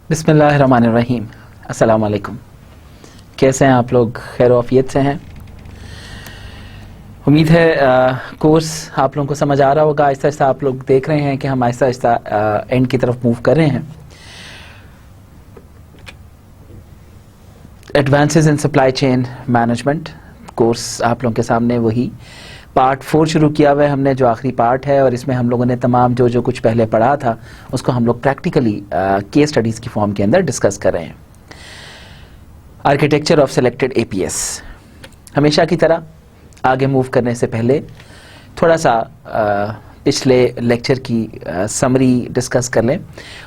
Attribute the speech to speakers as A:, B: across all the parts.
A: बिस्मिल्लाहिर्रहमानिर्रहीम। अस्सलाम वालेकुम। कैसे हैं आप लोग? खैर आफियत से हैं? उम्मीद है कोर्स आप लोगों को समझ आ रहा होगा। आहिस्ता आहिस्ता आप लोग देख रहे हैं कि हम आहिस्ता आहिस्ता एंड की तरफ मूव कर रहे हैं। Advances in supply chain management course आप लोगों के सामने वही पार्ट 4 शुरू किया हुआ है हमने, जो आखिरी पार्ट है, और इसमें हम लोगों ने तमाम जो कुछ पहले पढ़ा था उसको हम लोग प्रैक्टिकली केस स्टडीज़ की फॉर्म के अंदर डिस्कस कर रहे हैं। Architecture of selected APS. हमेशा की तरह आगे मूव करने से पहले थोड़ा सा पिछले लेक्चर की समरी डिस्कस कर लें।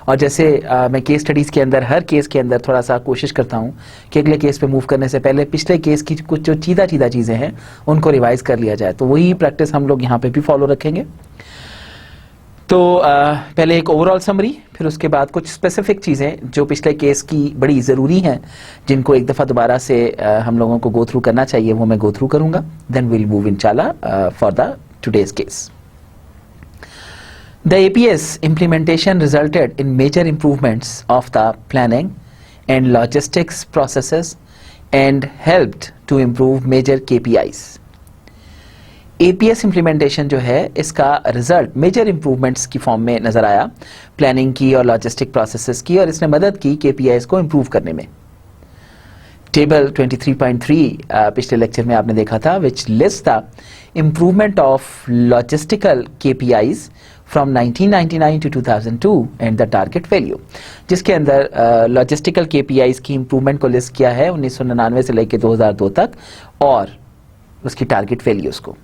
A: और जैसे मैं केस स्टडीज़ के अंदर हर केस के अंदर थोड़ा सा कोशिश करता हूँ कि अगले केस पे मूव करने से पहले पिछले केस की कुछ जो चीज़ा चीज़ें हैं उनको रिवाइज कर लिया जाए, तो वही प्रैक्टिस हम लोग यहाँ पे भी फॉलो रखेंगे। तो पहले एक ओवरऑल समरी, फिर उसके बाद कुछ स्पेसिफिक चीज़ें जो पिछले केस की बड़ी ज़रूरी हैं, जिनको एक दफ़ा दोबारा से हम लोगों को गो थ्रू करना चाहिए, वो मैं गो थ्रू करूँगा। देन विल मूव इंशाल्लाह for the today's case. The APS implementation resulted in major improvements of the planning and logistics processes and helped to improve major KPIs. APS implementation जो है इसका result major improvements की form में नज़र आया, planning की और लॉजिस्टिक प्रोसेसेस की, और इसने मदद की KPIs को इम्प्रूव करने में। टेबल 23.3 पिछले लेक्चर में आपने देखा था, विच list the improvement of logistical KPIs from 1999 to 2002 and the target value, जिसके अंदर लॉजिस्टिकल KPIs की इम्प्रूवमेंट को लिस्ट किया है 1999 से लेकर 2002 तक और उसकी टारगेट वैल्यूज को।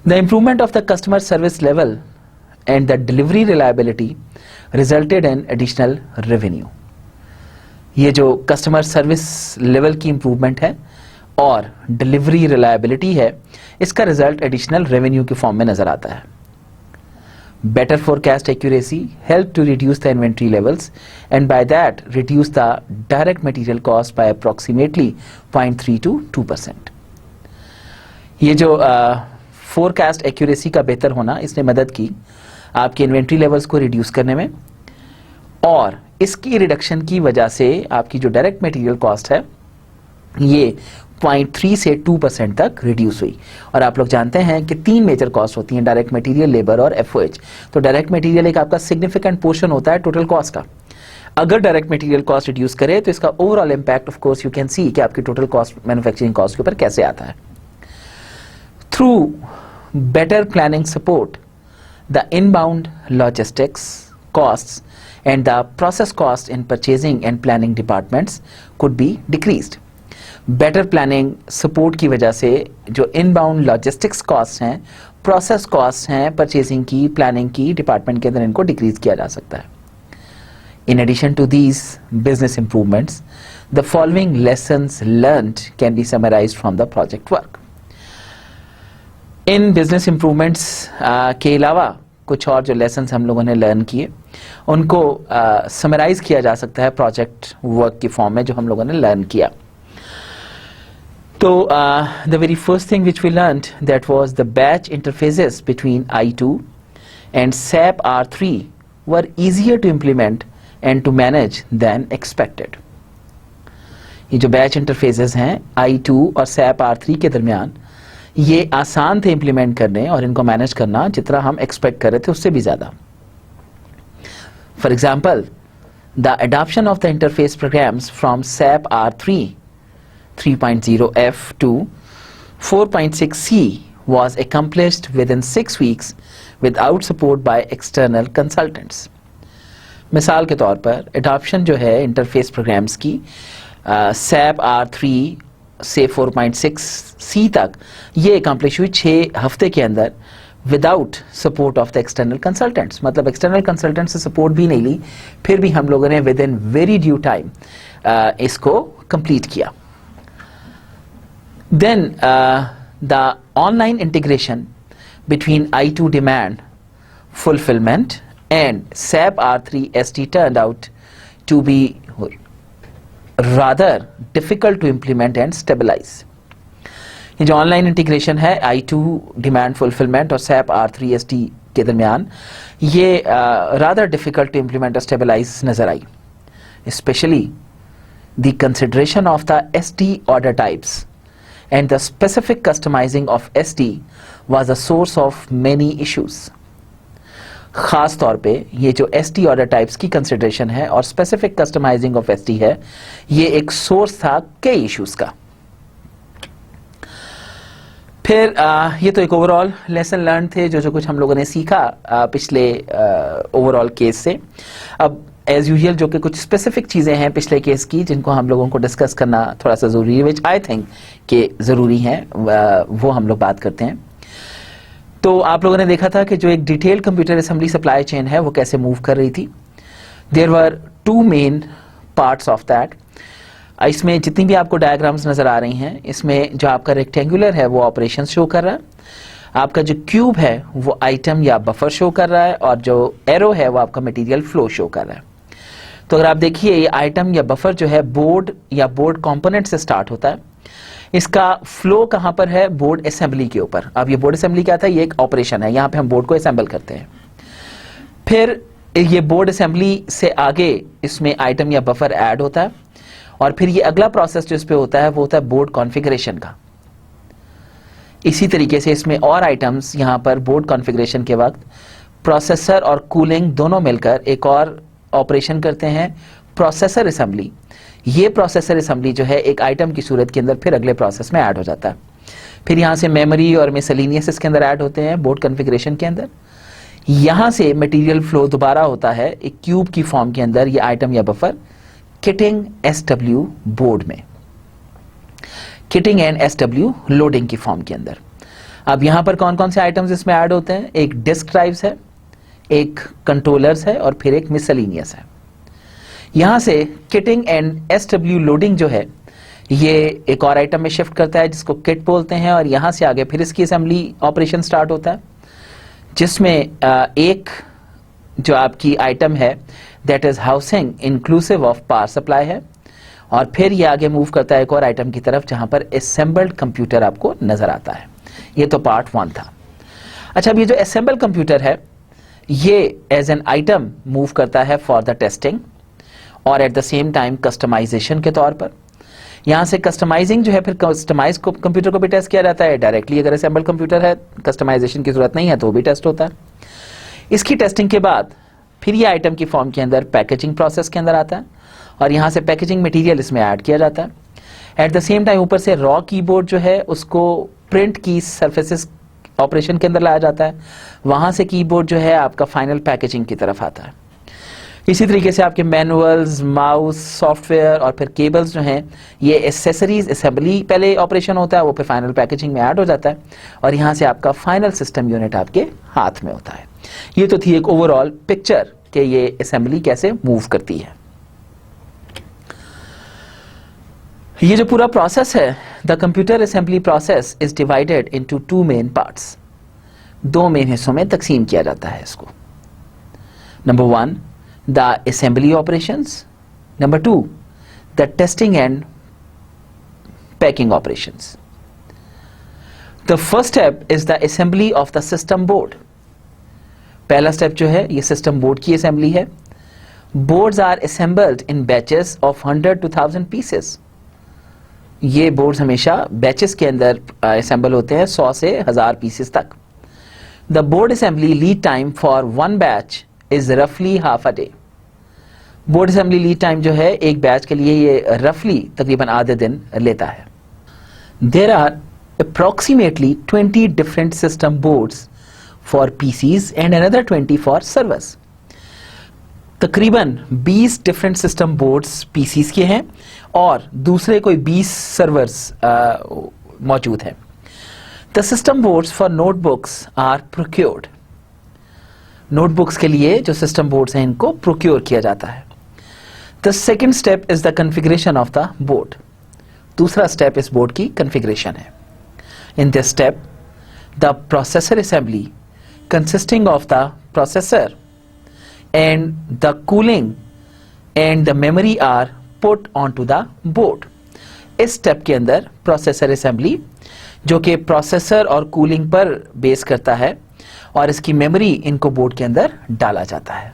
A: The improvement of the customer service level and the delivery reliability resulted in additional revenue. ये जो कस्टमर सर्विस लेवल की इम्प्रूवमेंट है और डिलीवरी रिलायबिलिटी है, इसका रिजल्ट एडिशनल रेवेन्यू की फॉर्म में नजर आता है। Better forecast accuracy helped to reduce the inventory levels and by that reduce the direct material cost by approximately 0.3 to 2%. ये जो forecast accuracy का बेहतर होना, इसने मदद की आपके inventory levels को reduce करने में, और इसकी रिडक्शन की वजह से आपकी जो डायरेक्ट मटेरियल कॉस्ट है ये 0.3 से 2% तक रिड्यूस हुई। और आप लोग जानते हैं कि 3 मेजर कॉस्ट होती हैं, डायरेक्ट मटेरियल, लेबर और FOH। तो डायरेक्ट मटेरियल एक आपका सिग्निफिकेंट पोर्शन होता है टोटल कॉस्ट का। अगर डायरेक्ट मटेरियल कॉस्ट रिड्यूस करे तो इसका overall impact of course you can see कि आपकी टोटल कॉस्ट मैन्युफैक्चरिंग कॉस्ट के ऊपर कैसे आता है। Through better planning support the inbound logistics costs and the process cost in purchasing and planning departments could be decreased. Better planning support की वजह से जो इनबाउंड लॉजिस्टिक्स कॉस्ट हैं, प्रोसेस कॉस्ट हैं, परचेजिंग की, प्लानिंग की डिपार्टमेंट के अंदर, इनको डिक्रीज किया जा सकता है। In addition to these business improvements, the following lessons learned can be summarized from the project work. इन बिजनेस इंप्रूवमेंट्स के अलावा कुछ और जो लेसन्स हम लोगों ने लर्न किए उनको समराइज किया जा सकता है प्रोजेक्ट वर्क की फॉर्म में, जो हम लोगों ने लर्न किया। तो the very first thing which we learned, that was the batch interfaces between I2 and SAP R3 were easier to implement and to manage than expected. ये जो बैच इंटरफेसेस हैं I2 और SAP R3 के दरमियान, ये आसान थे implement करने और इनको मैनेज करना जितना हम एक्सपेक्ट कर रहे थे उससे भी ज़्यादा। For example, the adoption of the interface programmes from SAP R3 3.0F to 4.6C was accomplished within 6 weeks without support by external consultants. मिसाल के तौर पर एडॉप्शन जो है इंटरफेस प्रोग्राम्स की SAP R3 से 4.6C तक, ये अकम्प्लिश हुई 6 हफ्ते के अंदर without support of the external consultants. मतलब एक्सटर्नल कंसल्टेंट से सपोर्ट भी नहीं ली, फिर भी हम लोगों ने with in very due time इसको कंप्लीट किया। Then the online integration between I2 demand fulfillment and SAP R3 ST turned out to be rather difficult to implement and stabilize. ये जो ऑनलाइन इंटीग्रेशन है I2 डिमांड फुलफिलमेंट और SAP R3 ST के दरमियान, ये rather difficult to implement और stabilize नजर आई। especially the consideration of the SD order types and the specific customizing of SD was a source of many issues. खास तौर पे ये जो SD order types की consideration है और specific customizing of SD है, ये एक source था कई issues का. फिर ये तो एक ओवरऑल लेसन लर्न थे जो कुछ हम लोगों ने सीखा पिछले ओवरऑल केस से. अब एज यूजुअल जो कि कुछ स्पेसिफिक चीज़ें हैं पिछले केस की जिनको हम लोगों को डिस्कस करना थोड़ा सा ज़रूरी है, विच आई थिंक कि ज़रूरी है, वो हम लोग बात करते हैं. तो आप लोगों ने देखा था कि जो एक detail computer assembly supply chain है वो कैसे मूव कर रही थी. There were two main parts of that. इसमें जितनी भी आपको डायग्राम्स नज़र आ रही हैं, इसमें जो आपका रेक्टेंगुलर है वो ऑपरेशन शो कर रहा है, आपका जो क्यूब है वो आइटम या बफर शो कर रहा है, और जो एरो है वो आपका मटेरियल फ्लो शो कर रहा है. तो अगर आप देखिए ये आइटम या बफर जो है बोर्ड या बोर्ड कंपोनेंट से स्टार्ट होता है. इसका फ्लो कहाँ पर है? बोर्ड असेंबली के ऊपर. अब ये बोर्ड असेंबली क्या था? ये एक ऑपरेशन है, यहाँ पे हम बोर्ड को असेंबल करते हैं. फिर ये बोर्ड असेंबली से आगे इसमें आइटम या बफर ऐड होता है, और फिर ये अगला प्रोसेस जो इस पे होता है वो होता है बोर्ड कॉन्फ़िगरेशन का. इसी तरीके से इसमें और आइटम्स यहाँ पर बोर्ड कॉन्फ़िगरेशन के वक्त प्रोसेसर और कूलिंग दोनों मिलकर एक और ऑपरेशन करते हैं, प्रोसेसर असेंबली. ये प्रोसेसर असेंबली जो है एक आइटम की सूरत के अंदर फिर अगले प्रोसेस में ऐड हो जाता है. फिर यहाँ से मेमोरी और मिसलेनियस इसके अंदर ऐड होते हैं बोर्ड कॉन्फ़िगरेशन के अंदर. यहाँ से मटेरियल फ्लो दोबारा होता है एक क्यूब की फॉर्म के अंदर, ये आइटम या बफर किटिंग SW बोर्ड में, किटिंग एंड SW लोडिंग की फॉर्म के अंदर. अब यहाँ पर कौन कौन से आइटम्स इसमें ऐड होते हैं? एक डिस्क ड्राइव्स है, एक कंट्रोलर्स है, और फिर एक मिसलेनियस है. यहाँ से किटिंग एंड SW लोडिंग जो है ये एक और आइटम में शिफ्ट करता है जिसको किट बोलते हैं, और यहाँ से आगे फिर इसकी असेंबली ऑपरेशन स्टार्ट होता है जिसमें एक जो आपकी आइटम है that is housing inclusive of power supply है, और फिर ये आगे मूव करता है एक और आइटम की तरफ जहां पर असेंबल्ड कंप्यूटर आपको नजर आता है. ये तो पार्ट 1 था. अच्छा, अब ये जो असेंबल्ड कंप्यूटर है ये एज एन आइटम मूव करता है फॉर द टेस्टिंग और at the same time customization के तौर पर. यहाँ से कस्टमाइजिंग जो है फिर कस्टमाइज कंप्यूटर को भी टेस्ट किया जाता है डायरेक्टली. अगर असेंबल्ड कंप्यूटर है, कस्टमाइजेशन की जरूरत नहीं है तो वो भी टेस्ट होता है. इसकी टेस्टिंग के बाद फिर ये आइटम की फॉर्म के अंदर पैकेजिंग प्रोसेस के अंदर आता है, और यहाँ से पैकेजिंग मटेरियल इसमें ऐड किया जाता है. एट द सेम टाइम ऊपर से रॉ कीबोर्ड जो है उसको प्रिंट की सरफेसेस ऑपरेशन के अंदर लाया जाता है. वहाँ से कीबोर्ड जो है आपका फाइनल पैकेजिंग की तरफ आता है. इसी तरीके से आपके मैनुअल्स, माउस, सॉफ्टवेयर और फिर केबल्स जो हैं ये एसेसरीज असेंबली पहले ऑपरेशन होता है, वो फिर फाइनल पैकेजिंग में ऐड हो जाता है, और यहाँ से आपका फाइनल सिस्टम यूनिट आपके हाथ में होता है. ये तो थी एक ओवरऑल पिक्चर कि ये असेंबली कैसे मूव करती है. ये जो पूरा प्रोसेस है, the computer assembly process is divided into 2 main parts. 2 main हिस्सों में तकसीम किया जाता है इसको. Number 1 the assembly operations, number 2 the testing and packing operations. The first step is the assembly of the system board. पहला step जो है ये सिस्टम बोर्ड की असेंबली है. Boards are assembled in batches of 100 to 1000 pieces. ये boards हमेशा batches के अंदर असेंबल होते हैं 100 से 1000 पीसेस तक. The board assembly lead time for 1 batch is रफली half a day. Board assembly lead time जो है एक बैच के लिए ये रफली तकरीबन आधे दिन लेता है. There are approximately 20 different system boards for PCs and another 20 for servers. तकरीबन 20 डिफरेंट सिस्टम बोर्ड्स PCs के हैं और दूसरे कोई 20 सर्वर्स मौजूद हैं. The system boards for notebooks are procured. Notebooks के लिए जो सिस्टम बोर्ड्स हैं इनको प्रोक्योर किया जाता है. The second step is the configuration of the board. दूसरा स्टेप इस बोर्ड की कन्फिग्रेशन है. In this step the processor assembly consisting of the processor and the cooling and the memory are put onto the board. इस step के अंदर processor assembly जो कि processor और कूलिंग पर बेस करता है और इसकी मेमोरी इनको बोर्ड के अंदर डाला जाता है.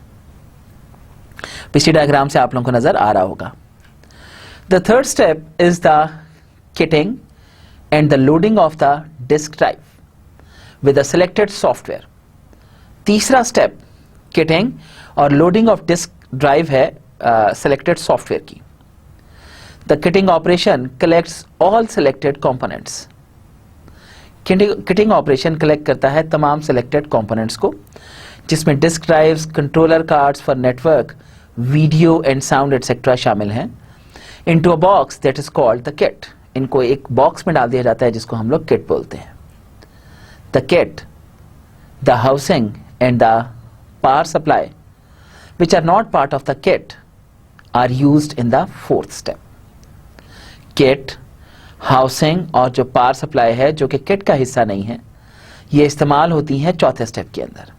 A: पिछली डायग्राम से आप लोगों को नजर आ रहा होगा. The third step is the kitting and the loading of the disk drive with the selected software. तीसरा स्टेप kitting और loading of disk drive है selected software की. The kitting operation collects all selected components. kitting operation collect करता है तमाम selected components को, जिसमें disk drives, controller cards for network, video and sound etc. शामिल हैं, into a box that is called the kit. इनको एक बॉक्स में डाल दिया जाता है जिसको हम लोग किट बोलते हैं. The kit, the housing and the power supply which are not part of the kit are used in the fourth step. Kit, housing और जो पावर सप्लाई है जो कि किट का हिस्सा नहीं है, ये इस्तेमाल होती हैं चौथे स्टेप के अंदर.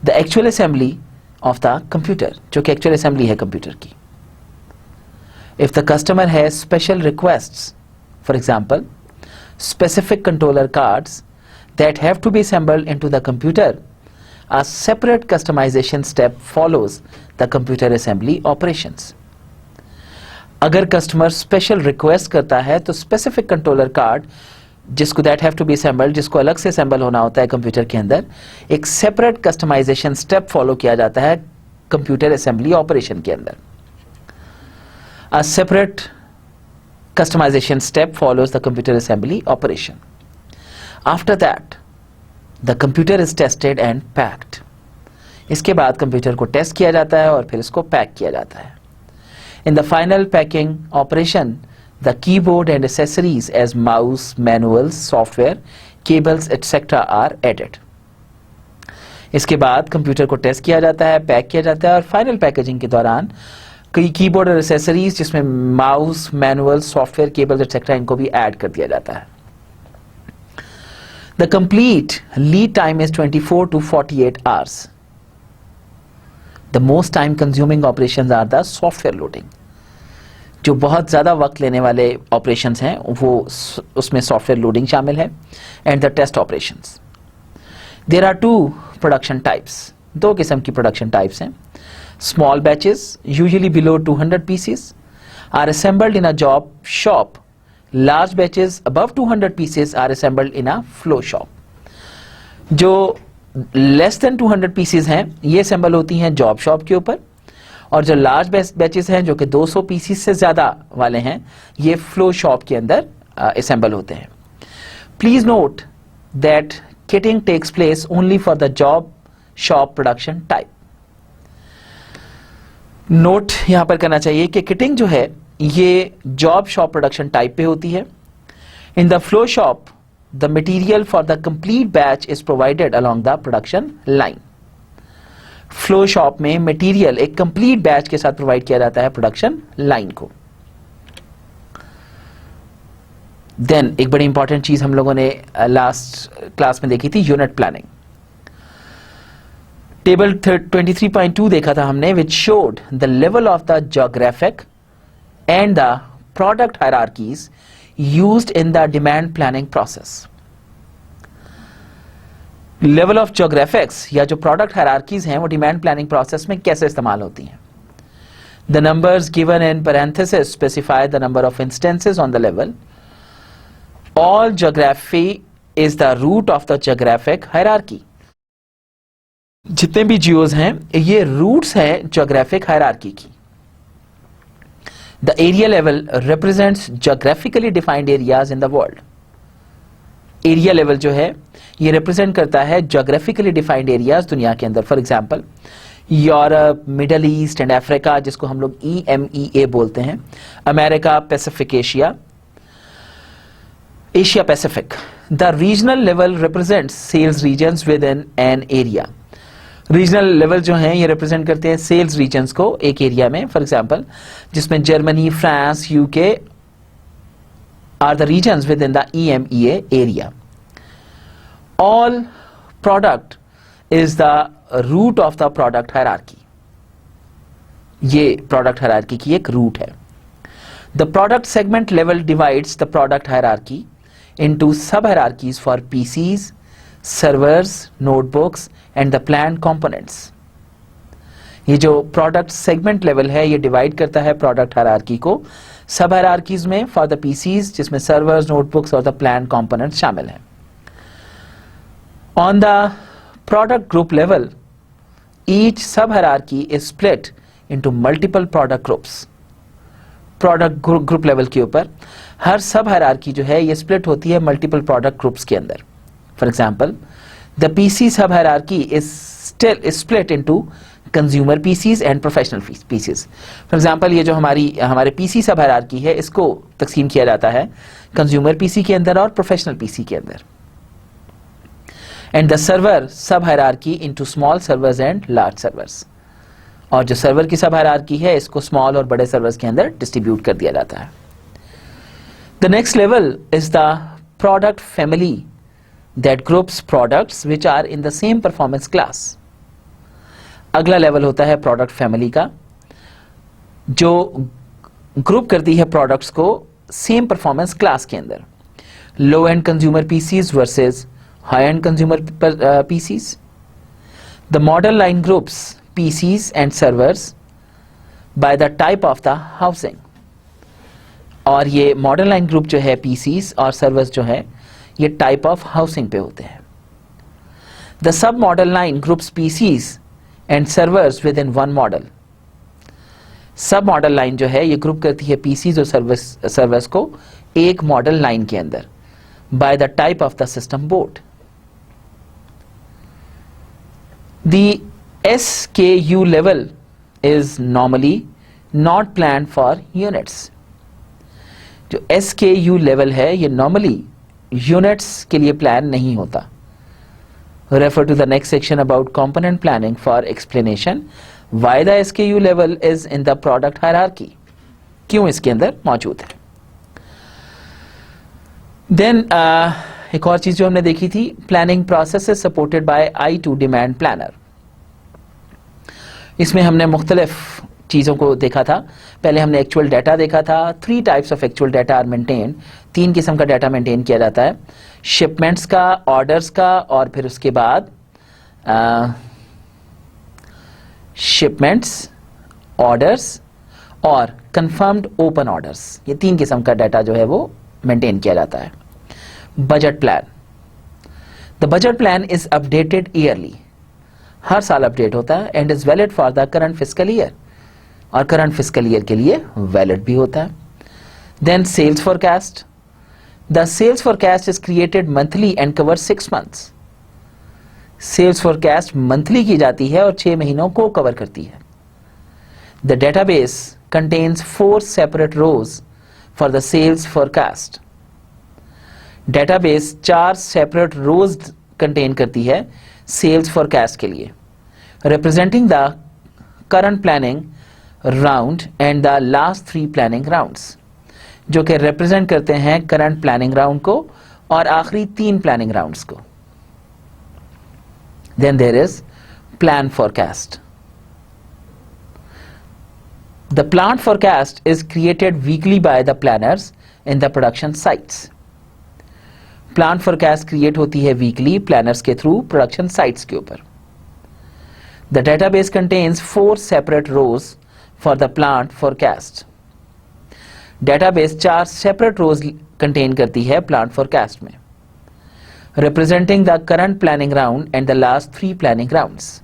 A: The actual assembly of the computer, जो कि एक्चुअल असेंबली है कंप्यूटर की. If the customer has special requests, for example, specific controller cards that have to be assembled into the computer, a separate customization step follows the computer assembly operations. अगर customer special request करता है तो specific controller card जिसको that have to be assembled, जिसको अलग से assemble होना होता है कंप्यूटर के अंदर, एक separate customization step follow किया जाता है computer assembly operation के अंदर. A separate customization step follows the computer assembly operation. After that, the computer is tested and packed. इसके बाद कंप्यूटर को टेस्ट किया जाता है और फिर इसको पैक किया जाता है. In the final packing operation, the keyboard and accessories as mouse, manuals, software, cables, etc. are added. इसके बाद कंप्यूटर को टेस्ट किया जाता है, पैक किया जाता है और फाइनल पैकेजिंग के दौरान कई कीबोर्ड और एसेसरीज जिसमें mouse, manual, software, cables etcetera इनको भी ऐड कर दिया जाता है. The complete lead time is 24 to 48 hours. The most time consuming operations are the software loading. जो बहुत ज्यादा वक्त लेने वाले ऑपरेशंस हैं वो उसमें सॉफ्टवेयर लोडिंग शामिल है. And the test operations. There are two production types. दो किस्म की प्रोडक्शन टाइप्स हैं. Small batches, usually below 200 pieces, are assembled in a job shop. Large batches above 200 pieces are assembled in a flow shop. जो less than 200 pieces हैं ये assemble होती हैं job shop के ऊपर, और जो large batches हैं जो कि 200 pieces से ज़्यादा वाले हैं ये flow shop के अंदर assemble होते हैं. Please note that kitting takes place only for the job shop production type. Note यहां पर करना चाहिए कि किटिंग जो है ये जॉब शॉप प्रोडक्शन टाइप पे होती है. In the flow shop the material for the complete batch is provided along the production line. Flow shop में मटेरियल एक कंप्लीट बैच के साथ प्रोवाइड किया जाता है प्रोडक्शन लाइन को. देन एक बड़ी इंपॉर्टेंट चीज हम लोगों ने लास्ट क्लास में देखी थी, यूनिट प्लानिंग. टेबल 23.2 देखा था हमने, which showed the level of the geographic and the product hierarchies used in the demand planning process. Level of geographics या जो प्रोडक्ट हायरार्कीज हैं वो डिमांड प्लानिंग प्रोसेस में कैसे इस्तेमाल होती हैं. The numbers given in parenthesis specify the number of instances on the level. All geography is the root of the geographic hierarchy. जितने भी जियोज हैं ये रूट्स हैं ज्योग्राफिक हायरार्की की. The area level represents geographically defined areas in the world. Area level जो है ये represent करता है ज्योग्राफिकली डिफाइंड एरियाज दुनिया के अंदर. For example Europe, middle east and Africa जिसको हम लोग EMEA बोलते हैं, America, Pacific Asia, Asia Pacific. The regional level represents sales regions within an area. Regional level जो हैं ये रिप्रेजेंट करते हैं सेल्स रीजन्स को एक एरिया में. फॉर एग्जांपल जिसमें Germany, France, UK are the regions within the EMEA area. All product is the root of the product hierarchy. ये प्रोडक्ट हायरार्की की एक रूट है. The product segment level divides the product hierarchy into sub hierarchies for PCs, servers, notebooks and the planned components. ये जो product segment level है ये divide करता है प्रोडक्ट हायरार्की को सब हायरार्कीज में फॉर द पीसीज, जिसमें सर्वर्स, नोटबुक्स और द प्लान कंपोनेंट्स शामिल हैं. On the product group level, each sub hierarchy is split into multiple product groups. Product group level के ऊपर हर सब हायरार्की जो है ये स्प्लिट होती है मल्टीपल प्रोडक्ट ग्रुप्स के अंदर. For example, the PC sub hierarchy is still split into consumer PCs and professional PCs. For example, ये जो हमारे पीसी सब हायरार्की है इसको तकसीम किया जाता है कंज्यूमर पीसी के अंदर और प्रोफेशनल पीसी के अंदर. एंड द सर्वर सब hierarchy into small servers and large servers. और जो सर्वर की सब हायरार्की है इसको स्मॉल और बड़े सर्वर्स के अंदर डिस्ट्रीब्यूट कर दिया जाता है. The next level is the product family that groups products which are in the same performance class. अगला लेवल होता है प्रोडक्ट फैमिली का, जो ग्रुप करती है प्रोडक्ट्स को सेम परफॉर्मेंस क्लास के अंदर. Low end consumer PCs versus high end consumer PCs. The model line groups PCs and servers by the type of the housing. और ये मॉडल लाइन ग्रुप जो है PCs और सर्वर्स जो है ये टाइप ऑफ हाउसिंग पे होते हैं. The sub model line groups PCs and servers within one model. सब मॉडल लाइन जो है ये ग्रुप करती है PCs और सर्वर्स को एक मॉडल लाइन के अंदर by the type of the system board. The SKU level is normally not planned for units. जो SKU level है ये normally units के लिए प्लान नहीं होता. Refer to the next section about component planning for explanation why the SKU level is in the product hierarchy. क्यों इसके अंदर मौजूद है. Then एक और चीज जो हमने देखी थी, planning process is supported by I2 demand planner. इसमें हमने मुख्तलिफ चीज़ों को देखा था. पहले हमने एक्चुअल डाटा देखा था. 3 types of actual data are maintain. 3 किस्म का डाटा मेंटेन किया जाता है, शिपमेंट्स का, ऑर्डर्स का और फिर उसके बाद शिपमेंट्स, ऑर्डर्स और कंफर्म्ड ओपन ऑर्डर्स. ये 3 किस्म का डाटा जो है वो मेंटेन किया जाता है. Budget plan. The budget plan is updated yearly. हर साल अपडेट होता है and is valid for the current fiscal year. और करंट फिस्कल ईयर के लिए वैलिड भी होता है. Then sales forecast. The sales forecast is created monthly and cover 6 months. Sales forecast monthly की जाती है और 6 महीनों को कवर करती है. The database contains 4 separate rows for the sales forecast. Database 4 separate rows contain करती है सेल्स फोरकास्ट के लिए, representing the current planning round and the last 3 planning rounds, जो कि रिप्रेजेंट करते हैं करंट प्लानिंग राउंड को और आखिरी 3 प्लानिंग राउंड्स को. Then there is plan forecast. The plan forecast is created weekly by the planners in the production sites. Plan forecast create होती है वीकली प्लानर्स के थ्रू प्रोडक्शन साइट्स के ऊपर. The database contains 4 separate rows for the plant forecast. Database 4 separate rows contain करती है plant forecast में, representing the current planning round and the last 3 planning rounds.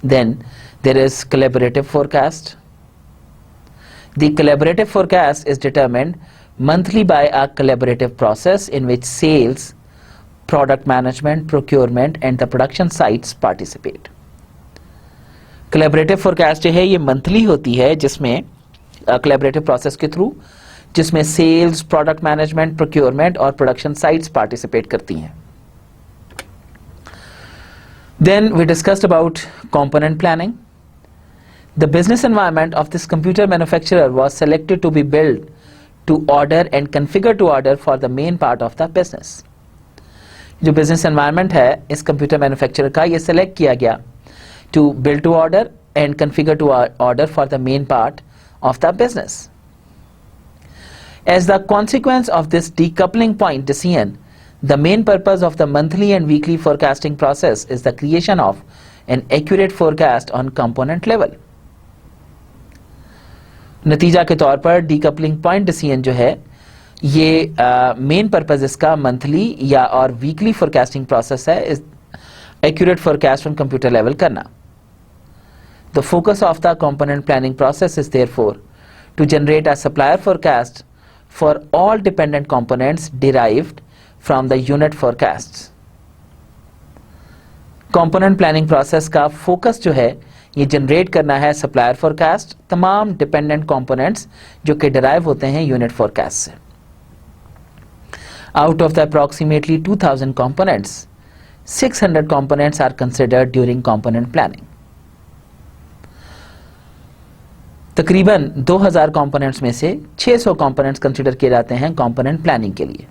A: Then there is collaborative forecast. The collaborative forecast is determined monthly by a collaborative process in which sales, product management, procurement and the production sites participate. Collaborative forecast जो है ये monthly होती है, जिसमें collaborative process के through जिसमें sales, product management, procurement और production sites participate करती हैं. Then we discussed about component planning. The business environment of this computer manufacturer was selected to be built to order and configure to order for the main part of the business. जो business environment है इस computer manufacturer का, ये select किया गया to build to order and configure to order for the main part of the business. As the consequence of this decoupling point decision, the main purpose of the monthly and weekly forecasting process is the creation of an accurate forecast on component level. नतीजा के तौर पर decoupling point decision जो है ये main purpose इसका monthly या और वीकली फोरकास्टिंग प्रोसेस है, accurate forecast on computer level करना. The focus of the component planning process is therefore to generate a supplier forecast for all dependent components derived from the unit forecasts. Component planning process का focus जो है ये generate करना है supplier forecast तमाम dependent components जो कि derive होते हैं यूनिट फोरकास्ट से. Out of the approximately 2000 components 600 components are considered during component planning. तकरीबन 2000 कंपोनेंट्स में से 600 कंपोनेंट्स कंसिडर किए जाते हैं कंपोनेंट प्लानिंग के लिए.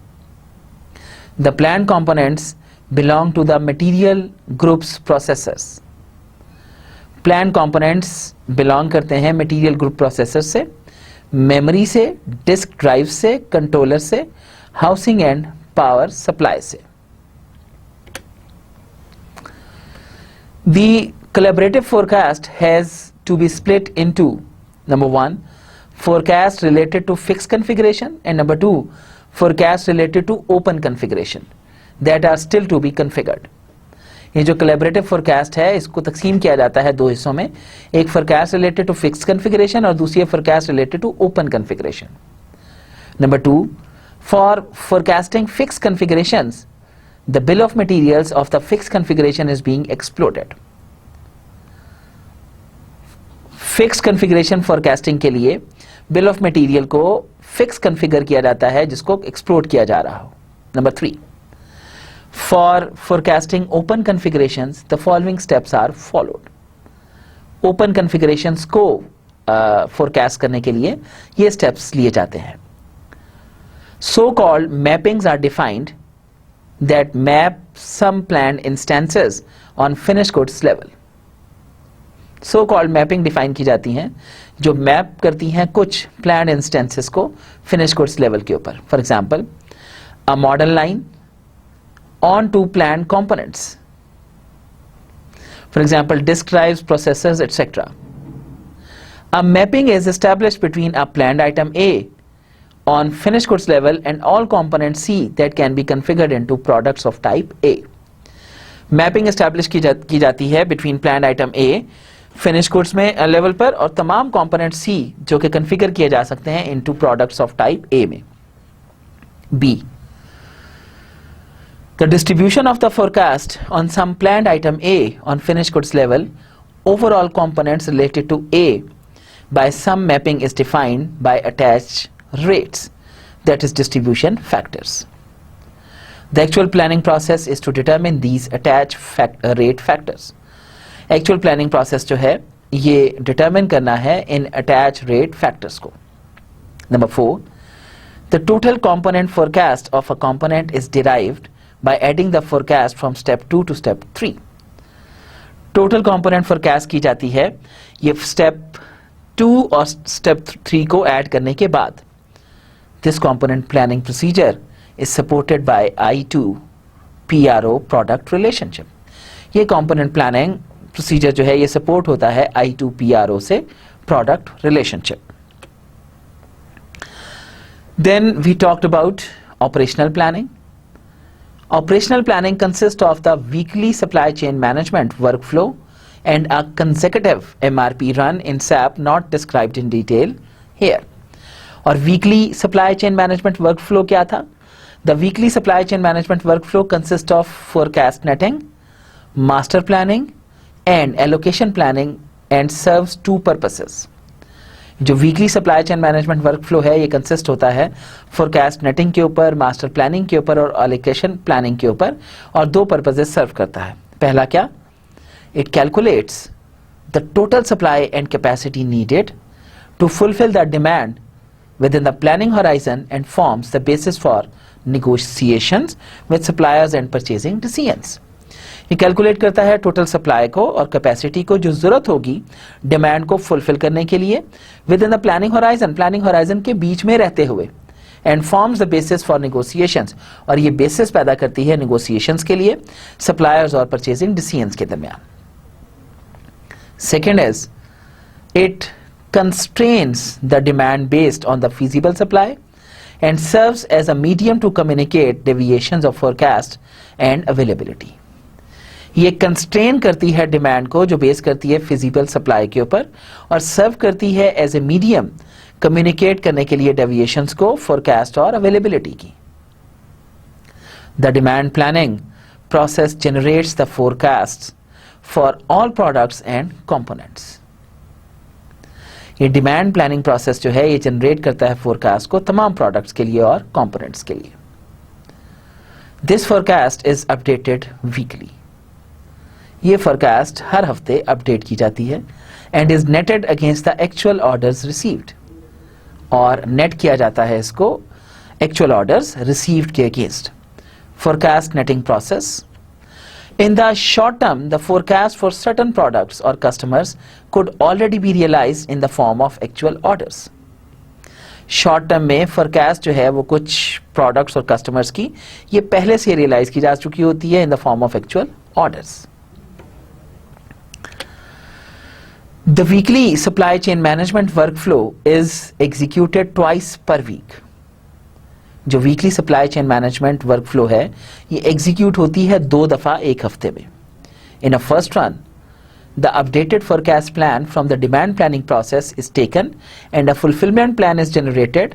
A: The plan components belong to the material groups processors. Plan components belong करते हैं मटेरियल ग्रुप प्रोसेसर से, मेमोरी से, डिस्क ड्राइव से, कंट्रोलर से, हाउसिंग एंड पावर सप्लाई से. The collaborative forecast has to be split into number 1 forecast related to fixed configuration and number 2 forecast related to open configuration that are still to be configured. ये जो collaborative forecast है इसको तकसीम किया जाता है दो हिस्सों में, एक forecast related to fixed configuration और दूसरी forecast related to open configuration. Number 2 for forecasting fixed configurations the bill of materials of the fixed configuration is being exploded. Fixed configuration forecasting के लिए बिल ऑफ मटेरियल को fix configure किया जाता है जिसको explode किया जा रहा हो. Number 3 For forecasting open configurations, the following steps are followed. Open configurations को forecast करने के लिए ये steps लिए जाते हैं. So-called mappings are defined that map some planned instances on finished goods level. So-called mapping define की जाती हैं जो map करती हैं कुछ planned instances को finished goods level के ऊपर. For example, a model line on to planned components. For example, disk drives, processors, etc. A mapping is established between a planned item A on finished goods level and all components C that can be configured into products of type A. Mapping establish की जाती है between planned item A finished goods में level पर और तमाम components C जो कि configure किए जा सकते हैं into products of type A में. B. The distribution of the forecast on some planned item A on finished goods level, overall components related to A by some mapping is defined by attached rates, that is distribution factors. The actual planning process is to determine these attached rate factors. Actual planning process जो है ये determine करना है इन attached rate factors को. Number 4, the total component forecast of a component is derived by adding the forecast from step 2 to step 3. Total component forecast की जाती है ये step 2 और step 3 को add करने के बाद. This component planning procedure is supported by I2 PRO product relationship. ये component planning procedure जो है ये support होता है I2 PRO से product relationship. Then we talked about operational planning. Operational planning consists of the weekly supply chain management workflow and a consecutive MRP run in SAP not described in detail here. और weekly supply chain management workflow क्या था? The weekly supply chain management workflow consists of forecast netting, master planning and allocation planning and serves two purposes. जो weekly supply chain management workflow है ये consist होता है forecast netting के ऊपर, master planning के ऊपर और एलोकेशन प्लानिंग के ऊपर और दो पर्पसेस सर्व करता है. पहला क्या? It calculates the total supply and capacity needed to fulfil the demand within the planning horizon and forms the basis for negotiations with suppliers and purchasing decisions. ये calculate करता है टोटल सप्लाई को और capacity को जो जरूरत होगी demand को फुलफिल करने के लिए with in the planning horizon के बीच में रहते हुए and forms the basis for negotiations और ये बेसिस पैदा करती है नेगोशिएशंस के लिए सप्लायर्स और परचेजिंग डिसीजंस के दरमियान. Second is, it constrains the demand based on the feasible supply and serves as a medium to communicate deviations of forecast and availability. ये कंस्ट्रेन करती है डिमांड को जो बेस करती है फिजिबल सप्लाई के ऊपर और सर्व करती है एज ए मीडियम कम्युनिकेट करने के लिए डेविएशंस को फोरकास्ट और अवेलेबिलिटी की. The demand planning process generates the forecast for all products and components. ये डिमांड प्लानिंग प्रोसेस जो है ये जनरेट करता है फोरकास्ट को तमाम प्रोडक्ट्स के लिए और कंपोनेंट्स के लिए. This forecast is updated weekly. ये फोरकास्ट हर हफ्ते अपडेट की जाती है and is netted against the actual orders received. और नेट किया जाता है इसको एक्चुअल ऑर्डर्स रिसीव्ड के against. Forecast netting process. In the short term, the forecast for certain products or customers could already be realized in the form of actual orders. Short term में forecast जो है वो कुछ products और customers की ये पहले से realize की जा चुकी होती है in the form of actual orders. The weekly supply chain management workflow is executed twice per week. जो weekly supply chain management workflow है ये एग्जीक्यूट होती है 2 दफा एक हफ्ते में. In a first run the updated forecast plan from the demand planning process is taken and a fulfilment plan is generated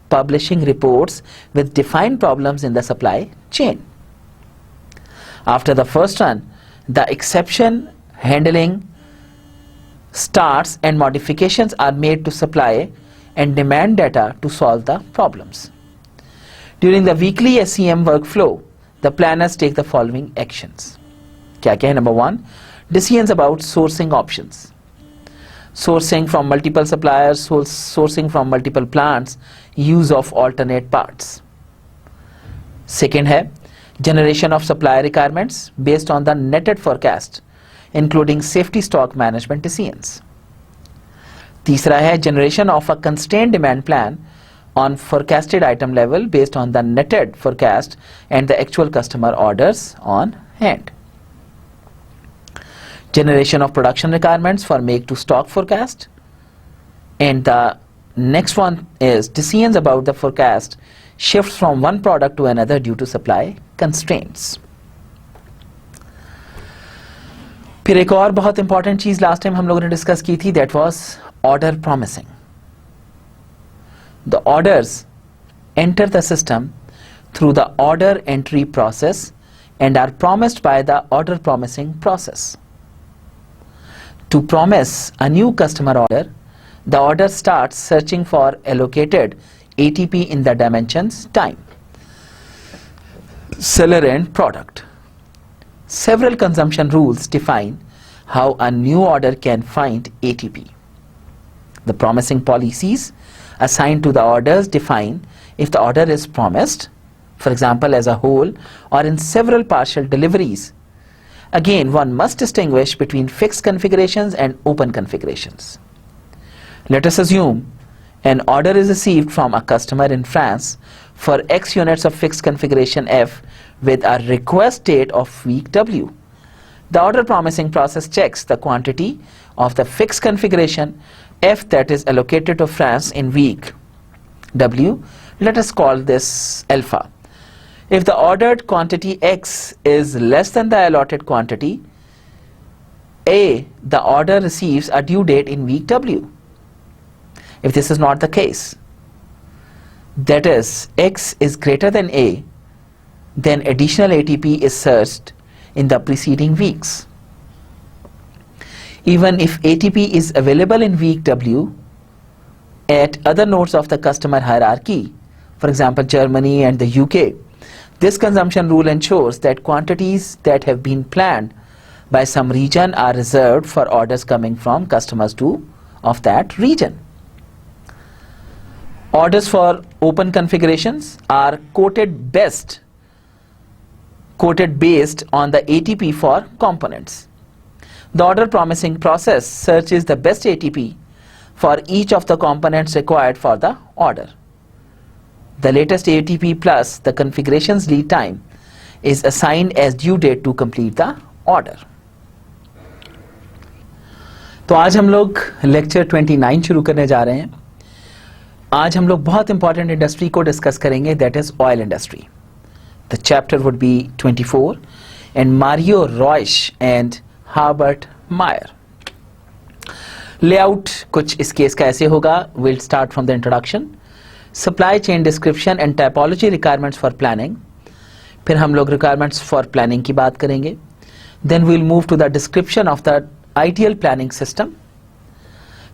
A: publishing reports with defined problems in the supply chain. After the first run, the exception handling starts and modifications are made to supply and demand data to solve the problems. During the weekly SCM workflow, the planners take the following actions. क्या क्या है? Number 1, decisions about sourcing options. Sourcing from multiple suppliers, sourcing from multiple plants, use of alternate parts. Second है generation of supply requirements based on the netted forecast, including safety stock management decisions. तीसरा है generation of a constrained demand plan on forecasted item level based on the netted forecast and the actual customer orders on hand. Generation of production requirements for make to stock forecast, and the next one is decisions about the forecast shifts from one product to another due to supply constraints. फिर एक और बहुत important चीज last time हम लोगों ने discuss की थी, that was order promising. The orders enter the system through the order entry process and are promised by the order promising process. To promise a new customer order, the order starts searching for allocated ATP in the dimensions time, seller and product. Several consumption rules define how a new order can find ATP. The promising policies assigned to the orders define if the order is promised, for example as a whole or in several partial deliveries. Again, one must distinguish between fixed configurations and open configurations. Let us assume an order is received from a customer in France for X units of fixed configuration F with a request date of week W. The order promising process checks the quantity of the fixed configuration F that is allocated to France in week W. Let us call this alpha. If the ordered quantity X is less than the allotted quantity A, the order receives a due date in week W. If this is not the case, that is X is greater than A, then additional ATP is searched in the preceding weeks. Even if ATP is available in week W at other nodes of the customer hierarchy, for example Germany and the UK, this consumption rule ensures that quantities that have been planned by some region are reserved for orders coming from customers of that region. Orders for open configurations are quoted based on the ATP for components. The order promising process searches the best ATP for each of the components required for the order. The latest ATP plus the configuration's lead time is assigned as due date to complete the order. तो आज हम लोग lecture 29 शुरू करने जा रहे हैं। आज हम लोग बहुत इंपॉर्टेंट इंडस्ट्री को डिस्कस करेंगे, that is oil industry. The chapter would be 24 and Mario Reusch and Herbert Meyr. Layout कुछ इस केस का ऐसे होगा, will start from the introduction, supply chain description and typology requirements for planning. फिर हम लोग रिक्वायरमेंट्स फॉर प्लानिंग की बात करेंगे। Then we'll move to the description of the ideal planning system.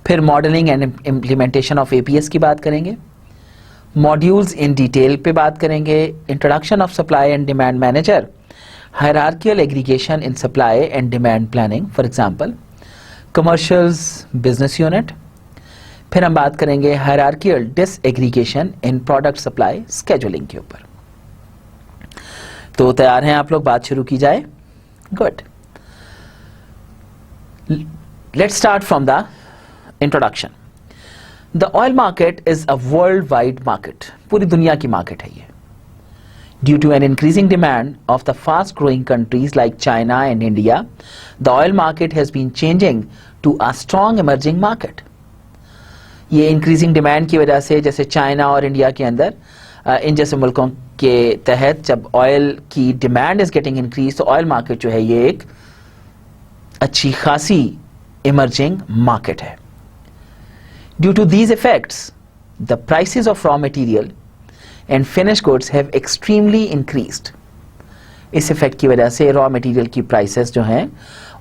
A: फिर modelling and implementation of APS की बात करेंगे। मॉड्यूल्स इन डिटेल पे बात करेंगे। Introduction of supply and demand manager, hierarchical aggregation in supply and demand planning, for example commercials business unit. फिर हम बात करेंगे हायरार्कियल डिसएग्रीगेशन इन प्रोडक्ट सप्लाई स्केड्यूलिंग के ऊपर। तो तैयार हैं आप लोग, बात शुरू की जाए? Good, let's start from the introduction. The oil market is a worldwide market. पूरी दुनिया की मार्केट है ये. Due to an increasing demand of the fast-growing countries like China and India, the oil market has been changing to a strong emerging market. ये increasing demand की वजह से जैसे चाइना और इंडिया के अंदर इन जैसे मुल्कों के तहत जब ऑयल की डिमांड इज गेटिंग इंक्रीज, तो ऑयल मार्केट जो है ये एक अच्छी खासी इमर्जिंग मार्केट है। Due to these effects the prices of raw material and finish goods have extremely increased. इस इफेक्ट की वजह से रॉ मटेरियल की प्राइसेस जो हैं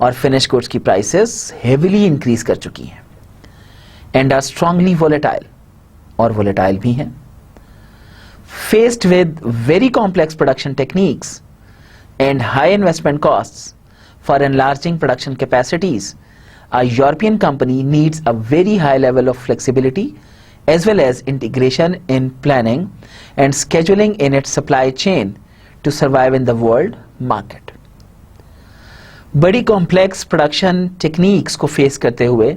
A: और फिनिश गुड्स की प्राइसेस हेविली इंक्रीज कर चुकी हैं एंड आर स्ट्रांगली वोलेटाइल, और वोलेटाइल भी हैं। Faced with very complex production techniques and high investment costs for enlarging production capacities, a European company needs a very high level of flexibility as well as integration in planning and scheduling in its supply chain to survive in the world market. बड़ी complex production techniques को face करते हुए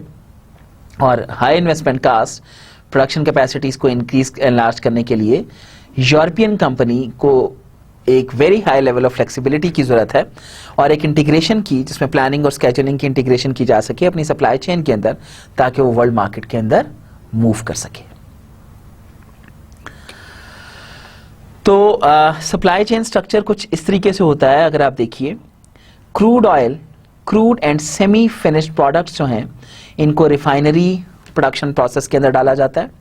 A: और high investment cost production capacities को increase enlarge करने के लिए European company को एक very high level of flexibility की जरूरत है और एक इंटीग्रेशन की, जिसमें प्लानिंग और स्केड्यूलिंग की इंटीग्रेशन की जा सके अपनी सप्लाई चेन के अंदर, ताकि वो वर्ल्ड मार्केट के अंदर मूव कर सके। तो सप्लाई चेन स्ट्रक्चर कुछ इस तरीके से होता है। अगर आप देखिए, crude oil, crude and semi finished products जो हैं, इनको रिफाइनरी प्रोडक्शन प्रोसेस के अंदर डाला जाता है।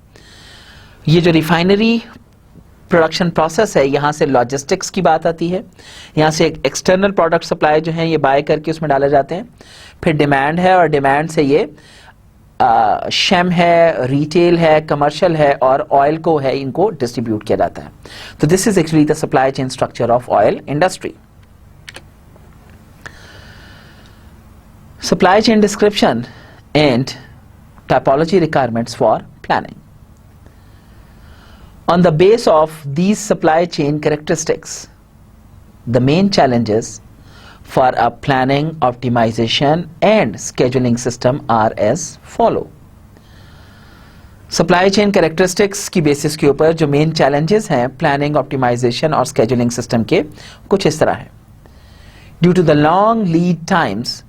A: ये जो रिफाइनरी प्रोडक्शन प्रोसेस है, यहाँ से लॉजिस्टिक्स की बात आती है, यहाँ से एक्सटर्नल प्रोडक्ट सप्लाई जो है ये बाय करके उसमें डाले जाते हैं। फिर डिमांड है, और डिमांड से ये शेम है, रिटेल है, कमर्शियल है, और ऑयल को है, इनको डिस्ट्रीब्यूट किया जाता है। तो this is actually the supply chain structure of oil industry. Supply chain description and typology requirements for planning. On the base of these supply chain characteristics, the main challenges for a planning, optimization and scheduling system are as follow. Supply chain characteristics की basis के ऊपर जो main challenges हैं planning, optimization और scheduling system के, कुछ इस तरह है। Due to the long lead times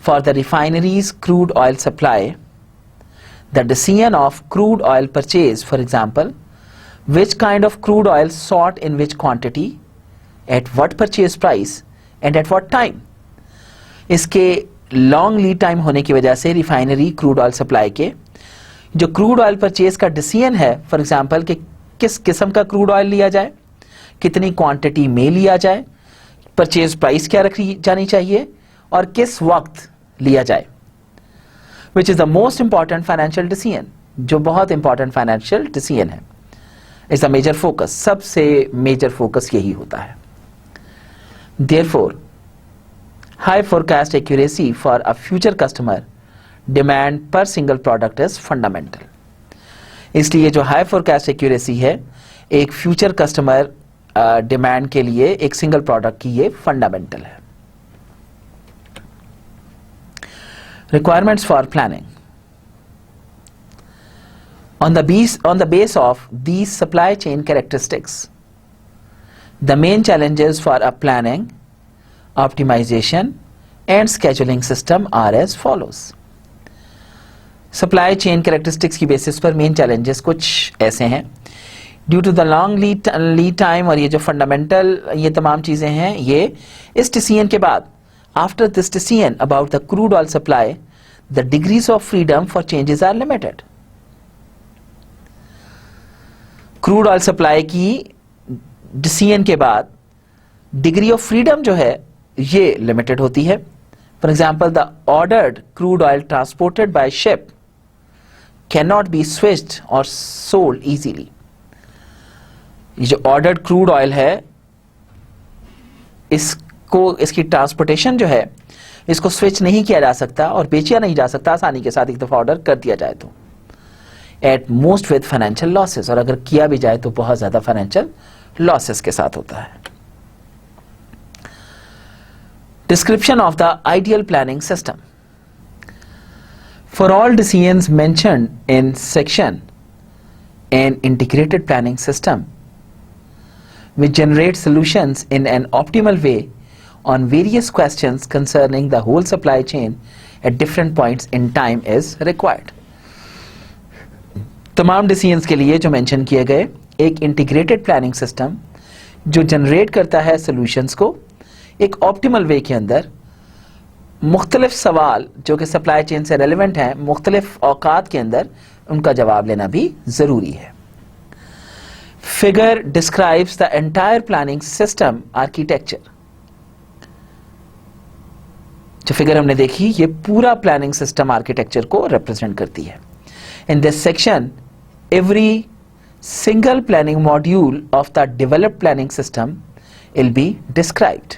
A: for the refineries crude oil supply, the decision of crude oil purchase, for example, which kind of crude oil sought in which quantity, at what purchase price and at what time, इसके long lead time होने की वजह से refinery crude oil supply के जो crude oil purchase का decision है, for example कि किस किस्म का क्रूड ऑयल लिया जाए, कितनी क्वांटिटी में लिया जाए, परचेज प्राइस क्या रखी जानी चाहिए और किस वक्त लिया जाए, which is the most important financial decision, जो बहुत इंपॉर्टेंट फाइनेंशियल डिसीजन है, इज द मेजर फोकस। सबसे मेजर फोकस यही होता है। Therefore, high forecast accuracy for a future customer demand per single product is fundamental. इसलिए जो हाई फोरकास्ट एक्यूरेसी है एक फ्यूचर कस्टमर डिमांड के लिए एक सिंगल प्रोडक्ट की, ये फंडामेंटल है। Requirements for planning. On the base of these supply chain characteristics, the main challenges for a planning, optimization and scheduling system are as follows. Supply chain characteristics की basis पर main challenges कुछ ऐसे हैं। Due to the long lead time, और ये जो fundamental ये तमाम चीज़ें हैं, ये इस डिसीजन के बाद, after this decision about the crude oil supply, the degrees of freedom for changes are limited. Crude oil supply की डिसीजन के बाद डिग्री ऑफ फ्रीडम जो है ये लिमिटेड होती है। For example, the ordered crude oil transported by ship can not be switched और sold easily. ये जो ऑर्डर्ड क्रूड ऑयल है, इसकी ट्रांसपोर्टेशन जो है, इसको स्विच नहीं किया जा सकता और बेचा नहीं जा सकता आसानी के साथ, एक दफा ऑर्डर कर दिया जाए तो, at most with financial losses, और अगर किया भी जाए तो बहुत ज्यादा फाइनेंशियल लॉसेस के साथ होता है। Description of the ideal planning system. For all decisions mentioned in section, an integrated planning system which generates solutions in an optimal way on various questions concerning the whole supply chain at different points in time is required. तमाम decisions के लिए जो mention किए गए, एक integrated planning system जो generate करता है सॉल्यूशंस को एक ऑप्टिमल वे के अंदर, मुख्तलिफ सवाल जो कि सप्लाई चेन से रेलिवेंट हैं, मुख्तलिफ औकात के अंदर उनका जवाब लेना भी जरूरी है। Figure describes the entire planning system architecture. जो फिगर हमने देखी, ये पूरा प्लानिंग सिस्टम आर्किटेक्चर को रिप्रेजेंट करती है। In this section, every single planning module of the developed planning system will be described.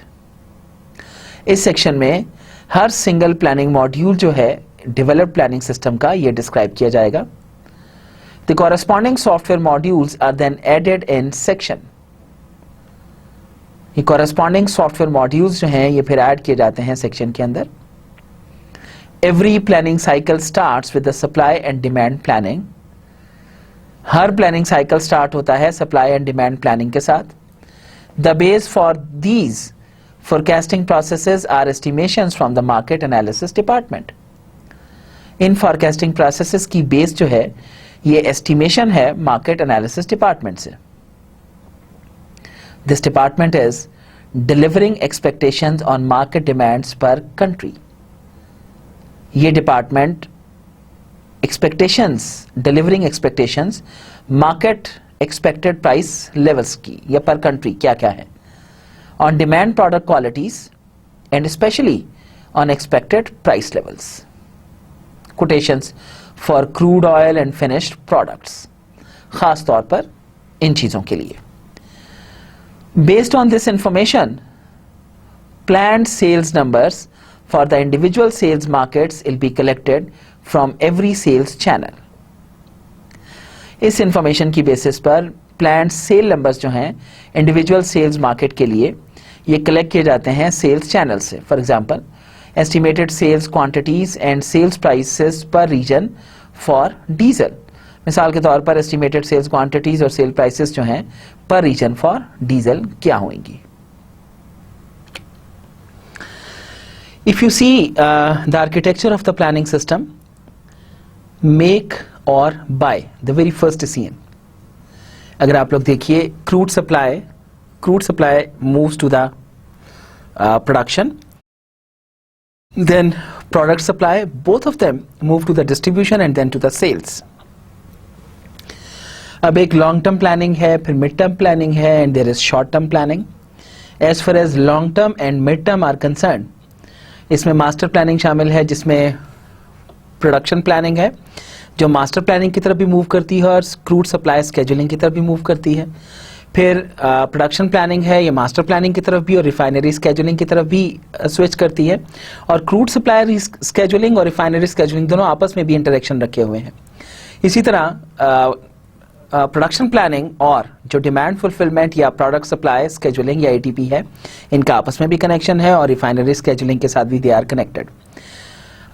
A: इस सेक्शन में हर सिंगल प्लानिंग मॉड्यूल जो है डेवलप्ड प्लानिंग सिस्टम का, ये डिस्क्राइब किया जाएगा। The corresponding software modules are then added in section. ये corresponding software modules जो हैं ये फिर ऐड किए जाते हैं सेक्शन के अंदर। Every planning cycle starts with the supply and demand planning. Her planning cycle start होता है supply and demand planning के साथ। The base for these forecasting processes are estimations from the market analysis department. In forecasting processes की base जो है ये estimation है market analysis department से। This department is delivering expectations on market demands per country. ये department expectations, delivering expectations market expected price levels की या per country क्या क्या है, on demand product qualities and especially on expected price levels. Quotations for crude oil and finished products, खास तौर पर इन चीजों के लिए। Based on this information, planned sales numbers for the individual sales markets will be collected from every sales channel. इस information की basis पर प्लान्ड सेल नंबर्स जो हैं इंडिविजुअल सेल्स मार्केट के लिए, ये कलेक्ट किए जाते हैं सेल्स चैनल से। For example, estimated sales quantities and sales prices per region for diesel। मिसाल के तौर पर estimated sales quantities और sale prices जो हैं per region for diesel क्या होंगी। If you see the architecture of the planning system, make or buy, the very first decision। अगर आप लोग देखिए, crude supply moves to the production, then product supply, both of them move to the distribution and then to the sales। अब एक long term planning है, फिर mid term planning है, and there is short term planning. As far as long term and mid term are concern, इसमें master planning शामिल है, जिसमें production planning है जो मास्टर प्लानिंग की तरफ भी मूव करती है और क्रूड सप्लाई स्केजुलिंग की तरफ भी मूव करती है। फिर प्रोडक्शन प्लानिंग है, ये मास्टर प्लानिंग की तरफ भी और रिफाइनरी स्केजुलिंग की तरफ भी स्विच करती है। और क्रूड सप्लाई स्केजुलिंग और रिफाइनरी स्केजुलिंग दोनों आपस में भी इंटरेक्शन रखे हुए हैं। इसी तरह प्रोडक्शन प्लानिंग और जो डिमांड फुलफिलमेंट या प्रोडक्ट सप्लाई स्केजुलिंग या एटीपी है, इनका आपस में भी कनेक्शन है और रिफाइनरी स्केजुलिंग के साथ भी दे आर कनेक्टेड।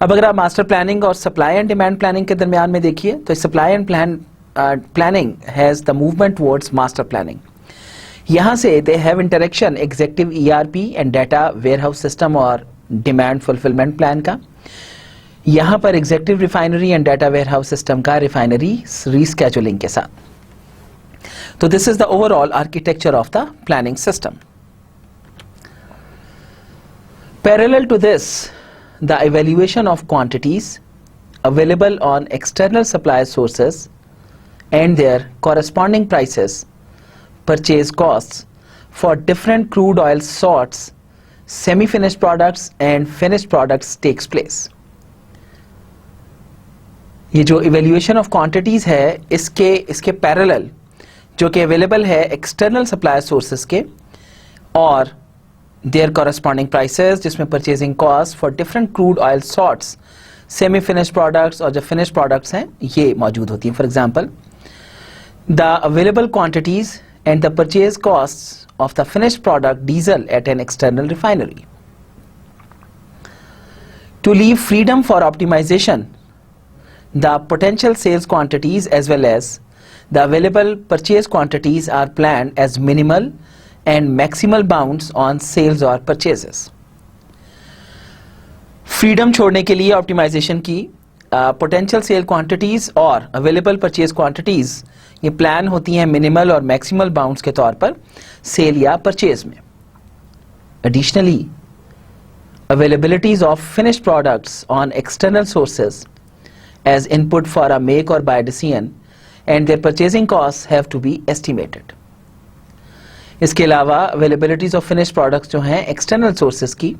A: अब अगर आप मास्टर प्लानिंग और सप्लाई एंड डिमांड प्लानिंग के दरमियान में देखिए, तो supply and planning has the movement towards master planning. यहां से they have interaction executive ERP and data warehouse system और डिमांड फुलफिलमेंट प्लान का। यहां पर executive refinery and data warehouse system का रिफाइनरी रीस्केड्यूलिंग के साथ. तो this is the overall architecture of the planning system. Parallel to this, the evaluation of quantities available on external supply sources and their corresponding prices, purchase costs for different crude oil sorts, semi-finished products and finished products takes place. ये जो evaluation of quantities है इसके parallel जो कि available है external supply sources के और their corresponding prices जिसमें purchasing costs for different crude oil sorts, semi finished products और जो finished products हैं ये मौजूद होती हैं. For example, the available quantities and the purchase costs of the finished product diesel at an external refinery. To leave freedom for optimization, the potential sales quantities as well as the available purchase quantities are planned as minimal and maximal bounds on sales or purchases. Freedom छोड़ने के लिए optimisation की potential cell quantities और available purchase quantities ये plan होती हैं minimal और maximal bounds के तौर पर सेल या परचेज में. Additionally availabilities of finished products on external sources as input for a make or buy decision and their purchasing cost have to be estimated. इसके अलावा अवेलेबिलिटीज ऑफ फिनिश्ड प्रोडक्ट्स जो हैं external sources की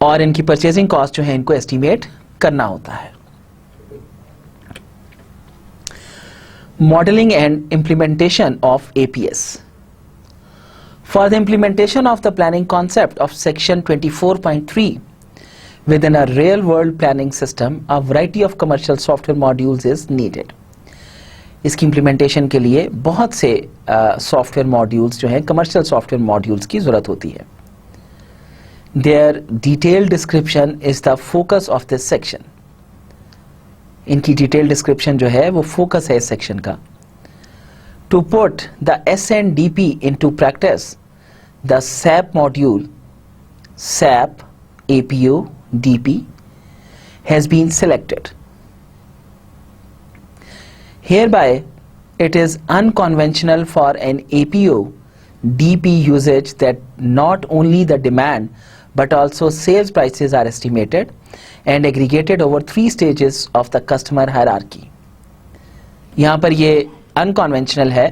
A: और इनकी purchasing cost जो है इनको एस्टिमेट करना होता है. Modelling and implementation of APS. For the implementation of the planning concept of section 24.3 within a real world planning system, a variety of commercial software modules is needed. इसकी implementation के लिए बहुत से सॉफ्टवेयर मॉड्यूल्स जो हैं commercial software modules की ज़रूरत होती है. Their detail description is the focus of this section. इनकी डिटेल डिस्क्रिप्शन जो है वो फोकस है इस सेक्शन का. To put the SNDP into practice, the SAP module SAP APO DP has been selected. Hereby, it is unconventional for an APO DP usage that not only the demand but also sales prices are estimated and aggregated over 3 stages of the customer hierarchy. यहाँ पर ये unconventional है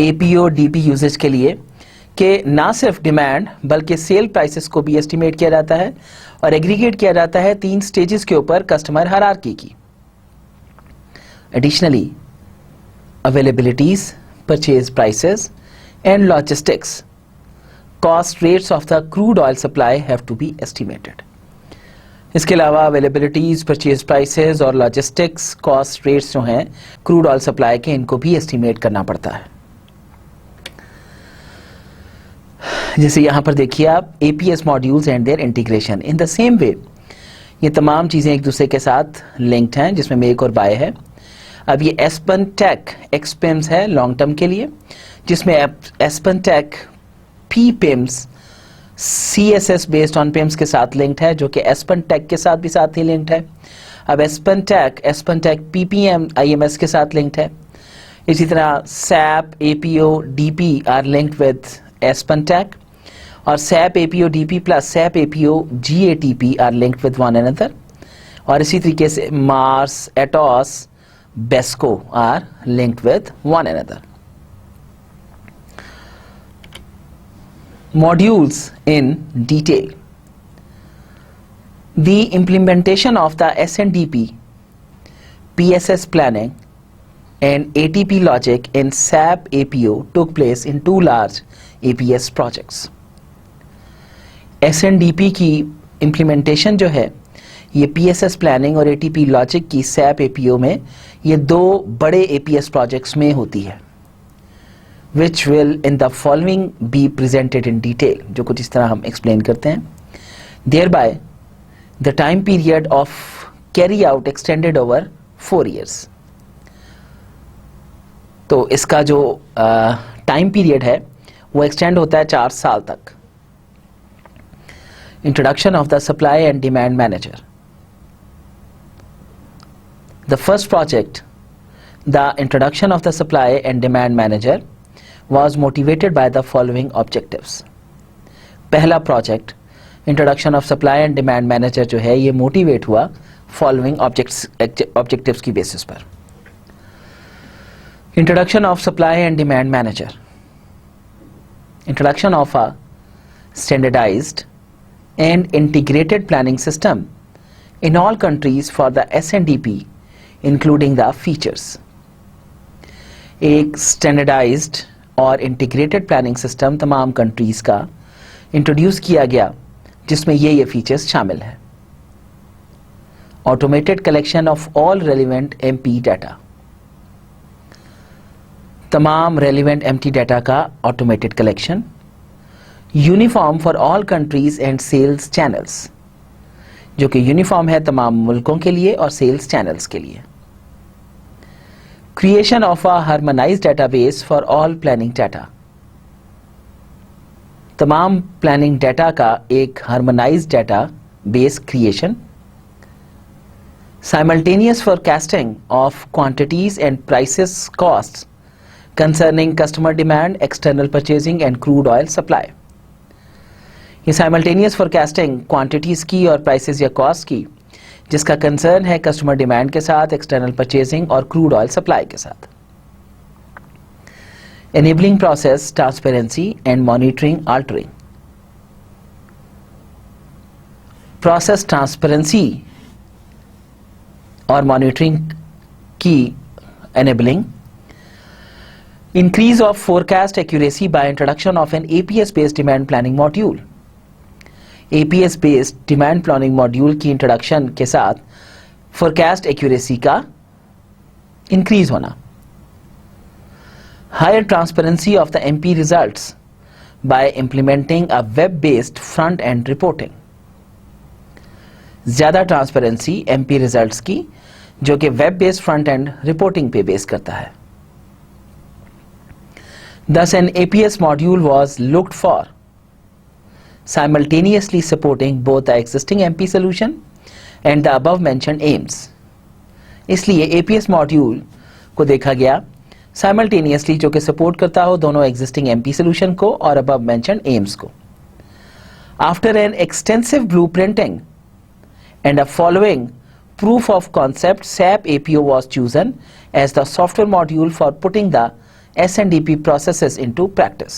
A: APO DP usage के लिए कि ना सिर्फ demand बल्कि सेल प्राइसेस को भी एस्टिमेट किया जाता है और एग्रीगेट किया जाता है 3 स्टेजेस के ऊपर कस्टमर हायरार्की की. Additionally availabilities, purchase prices and logistics cost rates of the crude oil supply have to be estimated. इसके अलावा availabilities, purchase prices और logistics cost rates जो हैं crude oil supply के इनको भी estimate करना पड़ता है. जैसे यहाँ पर देखिए आप APS modules and their integration in the same way. ये तमाम चीज़ें एक दूसरे के साथ linked हैं जिसमें make और buy है. अब ये एस्पेनटेक एक्सपिम्स है लॉन्ग टर्म के लिए जिसमें AspenTech P PIMS CSS based on PIMS के साथ लिंक्ड है जो कि एस्पेनटेक के साथ भी साथ ही लिंक्ड है. अब एस्पेनटेक PPM IMS के साथ लिंक्ड है. इसी तरह SAP APO DP are linked with AspenTech और SAP APO DP plus SAP APO GATP are linked with one another. और इसी तरीके से Mars Atos BESCO are linked with one another. Modules in detail. The implementation of the SNDP, PSS planning and ATP logic in SAP APO took place in 2 large APS projects. SNDP की implementation जो है ये PSS planning और ATP logic की SAP APO में ये 2 बड़े APS projects में होती है which will in the following be presented in detail, जो कुछ इस तरह हम एक्सप्लेन करते हैं. thereby the time period of carry out extended over 4 years. तो इसका जो टाइम पीरियड है वो एक्सटेंड होता है 4 साल तक. Introduction of the supply and demand manager. The first project, the introduction of the supply and demand manager, was motivated by the following objectives. पहला project introduction of supply and demand manager जो है ये motivate हुआ following objectives की basis पर. Introduction of supply and demand manager, introduction of a standardized and integrated planning system in all countries for the SNDP, including the features. एक standardized और integrated planning system तमाम countries का introduce किया गया जिसमें ये features शामिल हैं. Automated collection of all relevant MP data, तमाम relevant MT data का automated collection. Uniform for all countries and sales channels, जो कि यूनिफॉर्म है तमाम मुल्कों के लिए और सेल्स चैनल्स के लिए. Creation of a harmonised database for all planning data, तमाम प्लानिंग डाटा का एक harmonised data base creation. Simultaneous forecasting of quantities and prices costs concerning customer demand, external purchasing and crude oil supply. ये simultaneous forecasting quantities की और prices या cost की जिसका concern है कस्टमर डिमांड के साथ, एक्सटर्नल परचेजिंग और क्रूड ऑयल सप्लाई के साथ. Enabling process transparency and monitoring altering, process transparency और मॉनिटरिंग की enabling. increase of forecast accuracy by introduction of an APS based demand planning module. APS based demand planning module की introduction के साथ forecast accuracy का increase होना. Higher transparency of the MP results by implementing a web based front end reporting. ज़्यादा transparency MP results की जो कि web based front end reporting पे बेस करता है. Thus, an APS module was looked for, simultaneously supporting both the existing MP solution and the above mentioned aims. इसलिए APS module को देखा गया simultaneously जो कि support करता हो दोनों existing MP solution को और above mentioned aims को. After an extensive blueprinting and a following proof of concept, SAP APO was chosen as the software module for putting the SNDP processes into practice.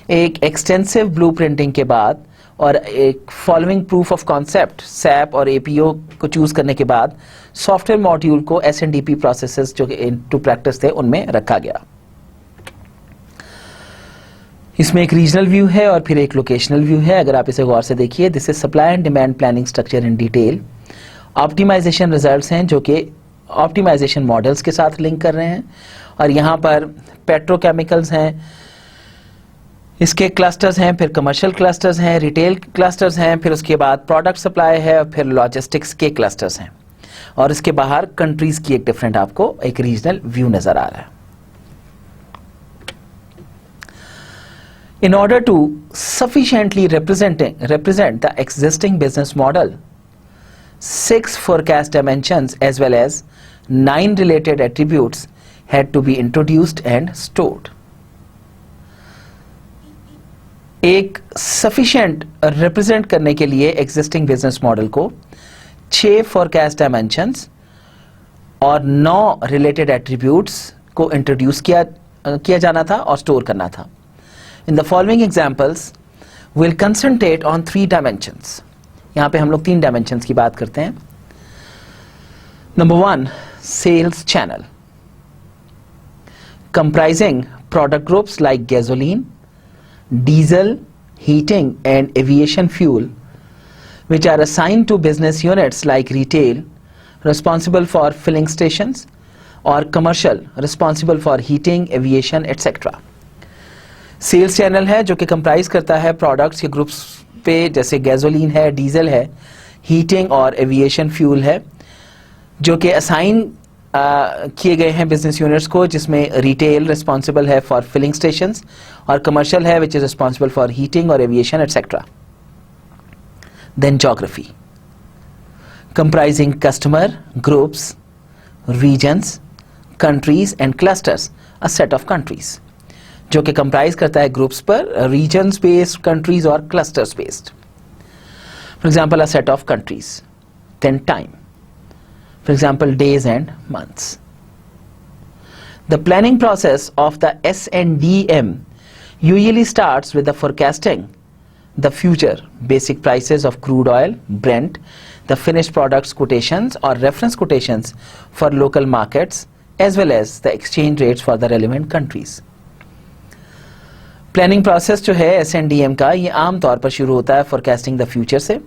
A: एक extensive ब्लूप्रिंटिंग के बाद और एक following proof of concept SAP और APO को choose करने के बाद सॉफ्टवेयर मॉड्यूल को SNDP प्रोसेसेस जो इनटू प्रैक्टिस थे उनमें रखा गया. इसमें एक रीजनल व्यू है और फिर एक लोकेशनल व्यू है. अगर आप इसे गौर से देखिए, this is supply and demand planning structure in detail. Optimization results हैं जो कि ऑप्टिमाइजेशन मॉडल्स के साथ लिंक कर रहे हैं और यहाँ पर पेट्रोकेमिकल्स हैं, इसके क्लस्टर्स हैं, फिर कमर्शियल क्लस्टर्स हैं, रिटेल क्लस्टर्स हैं, फिर उसके बाद प्रोडक्ट सप्लाई है और फिर लॉजिस्टिक्स के क्लस्टर्स हैं और इसके बाहर कंट्रीज की एक डिफरेंट आपको एक रीजनल व्यू नजर आ रहा है. In order to sufficiently represent the existing business model, 6 forecast dimensions as well as 9 related attributes had to be introduced and stored. एक sufficient represent करने के लिए existing business model को 6 forecast dimensions और 9 related attributes को introduce किया जाना था और store करना था. In the following examples, we'll concentrate on 3 dimensions. यहाँ पे हम लोग 3 dimensions की बात करते हैं. Number 1, sales channel, comprising product groups like gasoline, diesel, heating and aviation fuel, which are assigned to business units like retail, responsible for filling stations, or commercial, responsible for heating, aviation, etc. Sales channel है जो कि comprise करता है products के groups पे, जैसे gasoline है, diesel है, हीटिंग और एविएशन फ्यूल है, जो कि असाइन किए गए हैं बिजनेस यूनिट्स को, जिसमें रिटेल रिस्पॉन्सिबल है फॉर फिलिंग स्टेशंस और कमर्शियल है which is responsible for heating और aviation et cetera. Then geography, comprising customer groups, regions, countries and clusters, a set of countries, जो कि comprise करता है groups पर, regions based countries और clusters based. For example, a set of countries. Then time. For example, days and months. The planning process of the S&DM usually starts with the forecasting the future basic prices of crude oil, Brent, the finished products quotations or reference quotations for local markets as well as the exchange rates for the relevant countries. Planning process जो है S&DM का, ये आम तौर पर शुरू होता है forecasting the future से,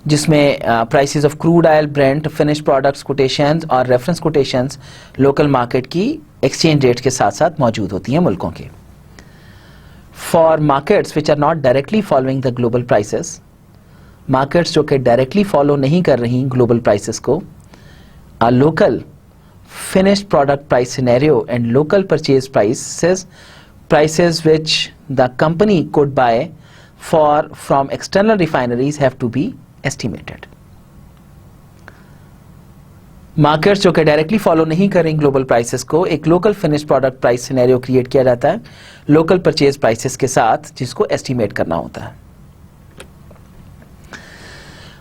A: जिसमें prices of crude oil, Brent, finish products quotations और रेफरेंस कोटेशंस लोकल मार्केट की एक्सचेंज रेट के साथ साथ मौजूद होती हैं मुल्कों के. For markets which are not directly following the global prices, markets जो कि डायरेक्टली फॉलो नहीं कर रही ग्लोबल प्राइसेस को, आ local finished product price scenario and local purchase prices which the company could buy from external refineries have to be estimated. Markets जो कि directly follow नहीं कर रही ग्लोबल प्राइसेस को, एक local finished product price scenario create किया जाता है लोकल परचेज प्राइसेस के साथ, जिसको एस्टिमेट करना होता है.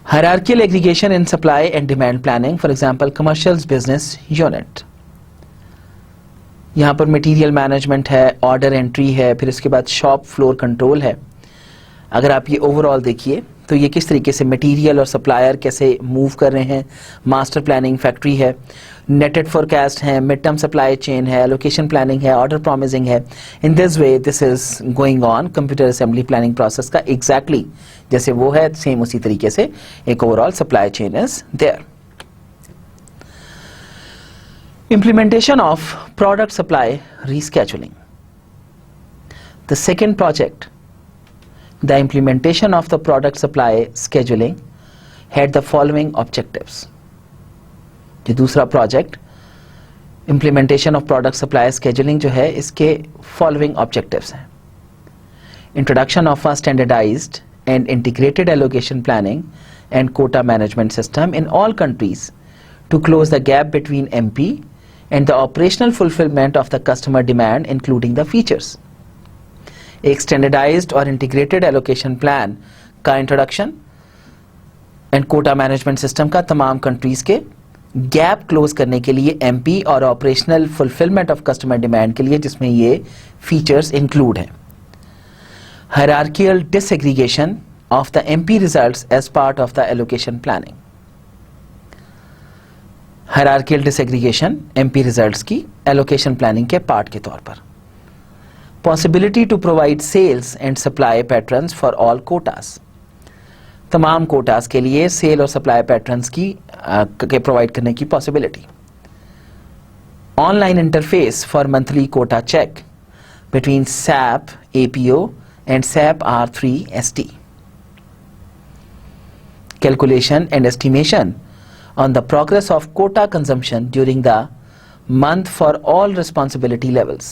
A: Hierarchical aggregation in supply and demand planning, for example commercial business unit. यहां पर मटेरियल मैनेजमेंट है, ऑर्डर एंट्री है, फिर इसके बाद शॉप फ्लोर कंट्रोल है. अगर आप ये ओवरऑल देखिए तो ये किस तरीके से मटेरियल और सप्लायर कैसे मूव कर रहे हैं, मास्टर प्लानिंग फैक्ट्री है, नेटेड फोरकास्ट है, मिड टर्म सप्लाई चेन है, लोकेशन प्लानिंग है, ऑर्डर प्रॉमिसिंग है. In this way this is going on computer assembly planning process का एग्जैक्टली जैसे वो है सेम उसी तरीके से एक overall supply chain is there. Implementation of product supply rescheduling. The second project, the implementation of the product supply scheduling had the following objectives. जो दूसरा project, implementation of product supply scheduling जो है, इसके following objectives हैं. Introduction of a standardized and integrated allocation planning and quota management system in all countries to close the gap between MP and the operational fulfillment of the customer demand, including the features. एक standardized और integrated allocation plan का introduction and quota management system का तमाम countries के gap close करने के लिए MP और operational fulfillment of customer demand के लिए, जिसमें ये features include हैं. Hierarchical disaggregation of the MP results as part of the allocation planning. Hierarchical disaggregation MP results की एलोकेशन प्लानिंग के पार्ट के तौर पर. Possibility to provide sales and supply patterns for all quotas, तमाम quotas के लिए cell और supply patterns की प्रोवाइड करने की possibility. Online interface for monthly quota check between SAP APO and SAP R3ST. Calculation and estimation on the progress of quota consumption during the month for all responsibility levels.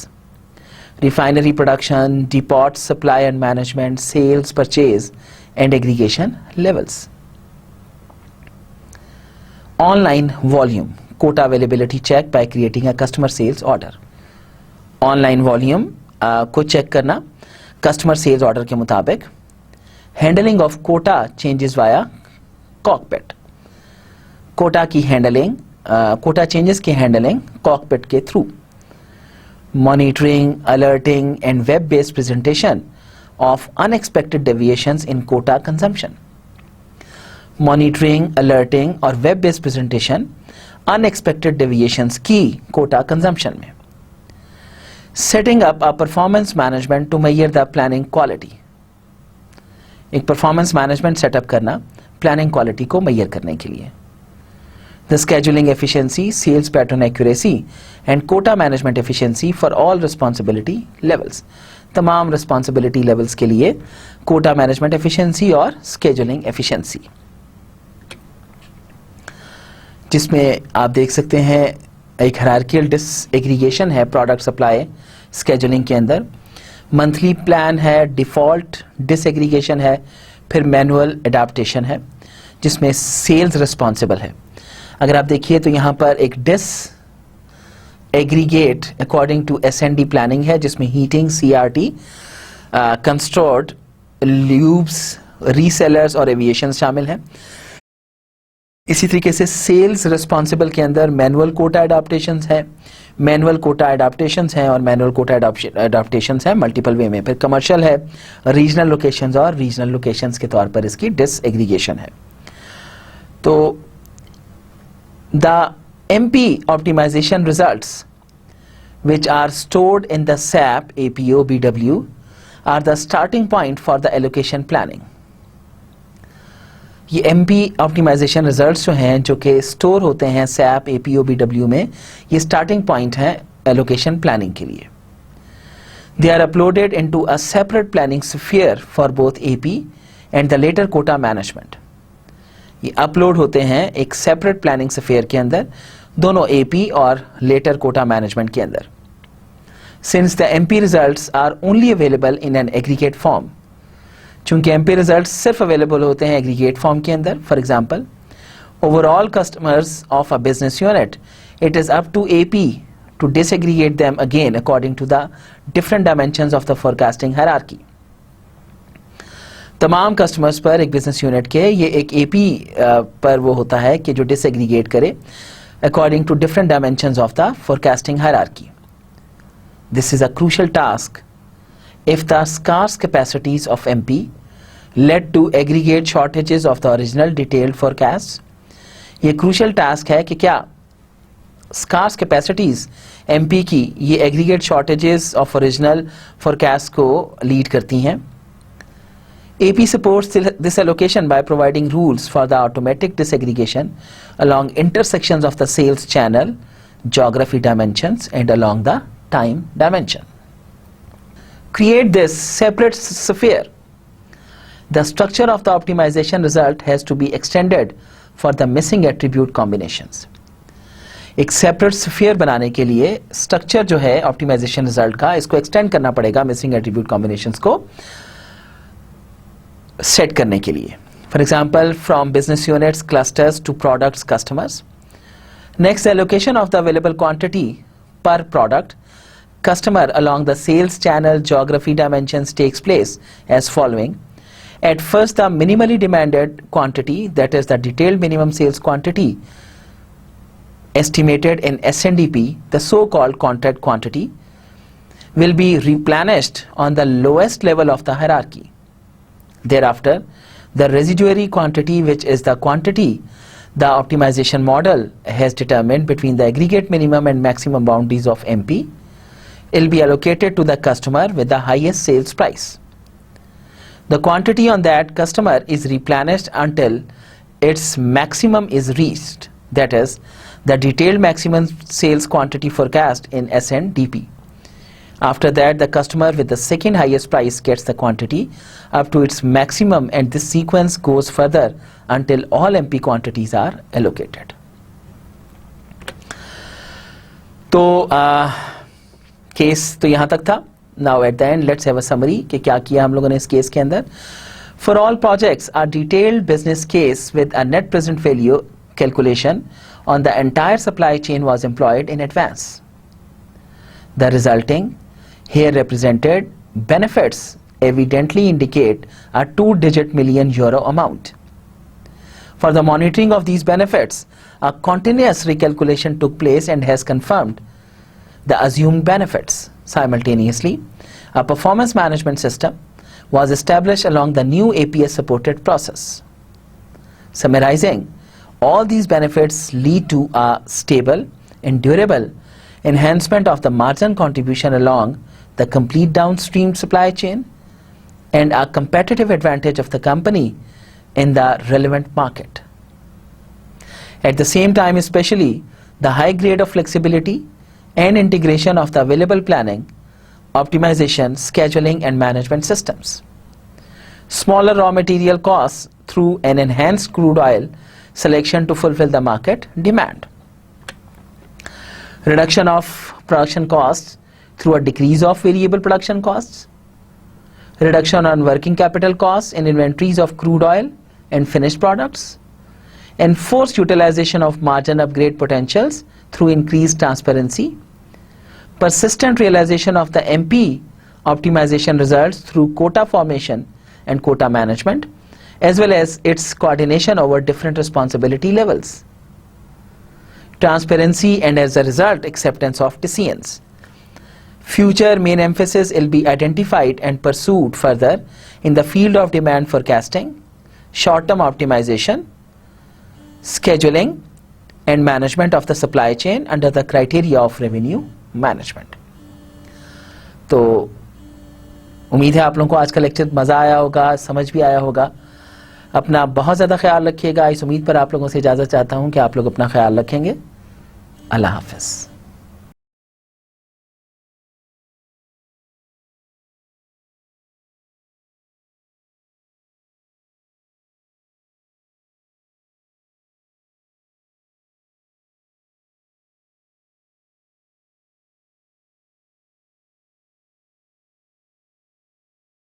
A: Refinery production, depot supply and management, sales, purchase and aggregation levels. Online volume, quota availability check by creating a customer sales order. Online volume को check करना customer sales order के मुताबिक. Handling of quota changes via cockpit. Quota की handling, quota changes की handling cockpit के through. Monitoring, alerting and web based presentation of unexpected deviations in quota consumption. Monitoring, alerting और web based presentation unexpected deviations की quota consumption में. Setting up a performance management to measure the planning quality. एक performance management setup करना planning quality को measure करने के लिए. The scheduling efficiency, sales pattern accuracy and quota management efficiency for all responsibility levels. तमाम responsibility levels के लिए quota management efficiency और scheduling efficiency, जिसमें आप देख सकते हैं एक hierarchical disaggregation है product supply scheduling के अंदर. मंथली प्लान है, डिफॉल्ट डिसएग्रीगेशन है, फिर मैनुअल एडाप्टेशन है, जिसमें सेल्स रिस्पॉन्सिबल है। अगर आप देखिए तो यहाँ पर एक disaggregate according to S&D planning है, जिसमें हीटिंग, CRT, कंस्ट्रोर्ड, ल्यूब्स, रीसेलर्स और एविएशन शामिल हैं। इसी तरीके से सेल्स रिस्पॉन्सिबल के अंदर मैनुअल कोटा एडाप्टेशंस है, मैनुअल कोटा एडाप्टेशंस हैं और मैनुअल कोटा एडाप्टेशंस हैं मल्टीपल वे में। फिर कमर्शियल है, रीजनल लोकेशंस और रीजनल लोकेशंस के तौर पर इसकी डिसएग्रीगेशन है। तो the MP optimization results which are stored in the SAP APO BW are the starting point for the allocation planning. ये MP ऑप्टिमाइजेशन रिजल्ट्स जो हैं, जो कि स्टोर होते हैं SAP APO BW में, ये स्टार्टिंग पॉइंट है एलोकेशन प्लानिंग के लिए। They are uploaded into a separate planning sphere for both AP and the later quota management. ये अपलोड होते हैं एक सेपरेट प्लानिंग स्फीयर के अंदर, दोनों AP और लेटर कोटा मैनेजमेंट के अंदर। Since the MP results are only available in an aggregate form, चूंकि MP रिजल्ट सिर्फ अवेलेबल होते हैं एग्रीगेट फॉर्म के अंदर, for example overall customers of a business unit, it is up to AP to disaggregate them again according to the different dimensions of the forecasting hierarchy. तमाम customers पर एक business unit के ये एक AP पर वो होता है कि जो डिसएग्रीगेट करे according to different dimensions of the forecasting hierarchy. This is a crucial task if the scarce capacities of MP led to aggregate shortages of the original detailed forecasts. ये crucial task है कि क्या scarce capacities MP की ये aggregate shortages of original forecast को lead करती हैं। AP supports this allocation by providing rules for the automatic disaggregation along intersections of the sales channel, geography dimensions, and along the time dimension. Create this separate sphere. The structure of the optimization result has to be extended for the missing attribute combinations. एक separate sphere बनाने के लिए structure जो है optimisation result का, इसको extend करना पड़ेगा मिसिंग एट्रीब्यूट कॉम्बिनेशंस को सेट करने के लिए। For example from business units, clusters to products, customers. Next, allocation of the available quantity पर product customer along the sales channel geography dimensions takes place as following. At first, the minimally demanded quantity, that is the detailed minimum sales quantity estimated in SNDP, the so-called contract quantity, will be replenished on the lowest level of the hierarchy. Thereafter, the residuary quantity, which is the quantity the optimization model has determined between the aggregate minimum and maximum boundaries of MP, will be allocated to the customer with the highest sales price. The quantity on that customer is replenished until its maximum is reached, that is, the detailed maximum sales quantity forecast in SNDP. After that, the customer with the second highest price gets the quantity up to its maximum, and this sequence goes further until all MP quantities are allocated. तो case तो यहाँ तक था। Now at the end let's have a summary कि क्या किया हम लोगों ने इस केस के अंदर। For all projects a detailed business case with a net present value calculation on the entire supply chain was employed in advance. The resulting here represented benefits evidently indicate a 2-digit million euro amount. For the monitoring of these benefits, a continuous recalculation took place and has confirmed the assumed benefits. Simultaneously, a performance management system was established along the new APS supported process. Summarizing, all these benefits lead to a stable and durable enhancement of the margin contribution along the complete downstream supply chain and a competitive advantage of the company in the relevant market. At the same time, especially the high grade of flexibility and integration of the available planning, optimization, scheduling and management systems. Smaller raw material costs through an enhanced crude oil selection to fulfill the market demand. Reduction of production costs through a decrease of variable production costs. Reduction on working capital costs in inventories of crude oil and finished products. enforced utilization of margin upgrade potentials through increased transparency, persistent realization of the MP optimization results through quota formation and quota management, as well as its coordination over different responsibility levels, transparency and as a result acceptance of decisions. Future main emphasis will be identified and pursued further in the field of demand forecasting, short-term optimization, scheduling and management of the supply chain under the criteria of revenue management. तो उम्मीद है आप लोगों को आज का lecture मज़ा आया होगा, समझ भी आया होगा। अपना बहुत ज़्यादा ख्याल रखिएगा। इस उम्मीद पर आप लोगों से इजाज़त चाहता हूँ कि आप लोग अपना ख्याल रखेंगे। अल्लाह हाफ़िज़।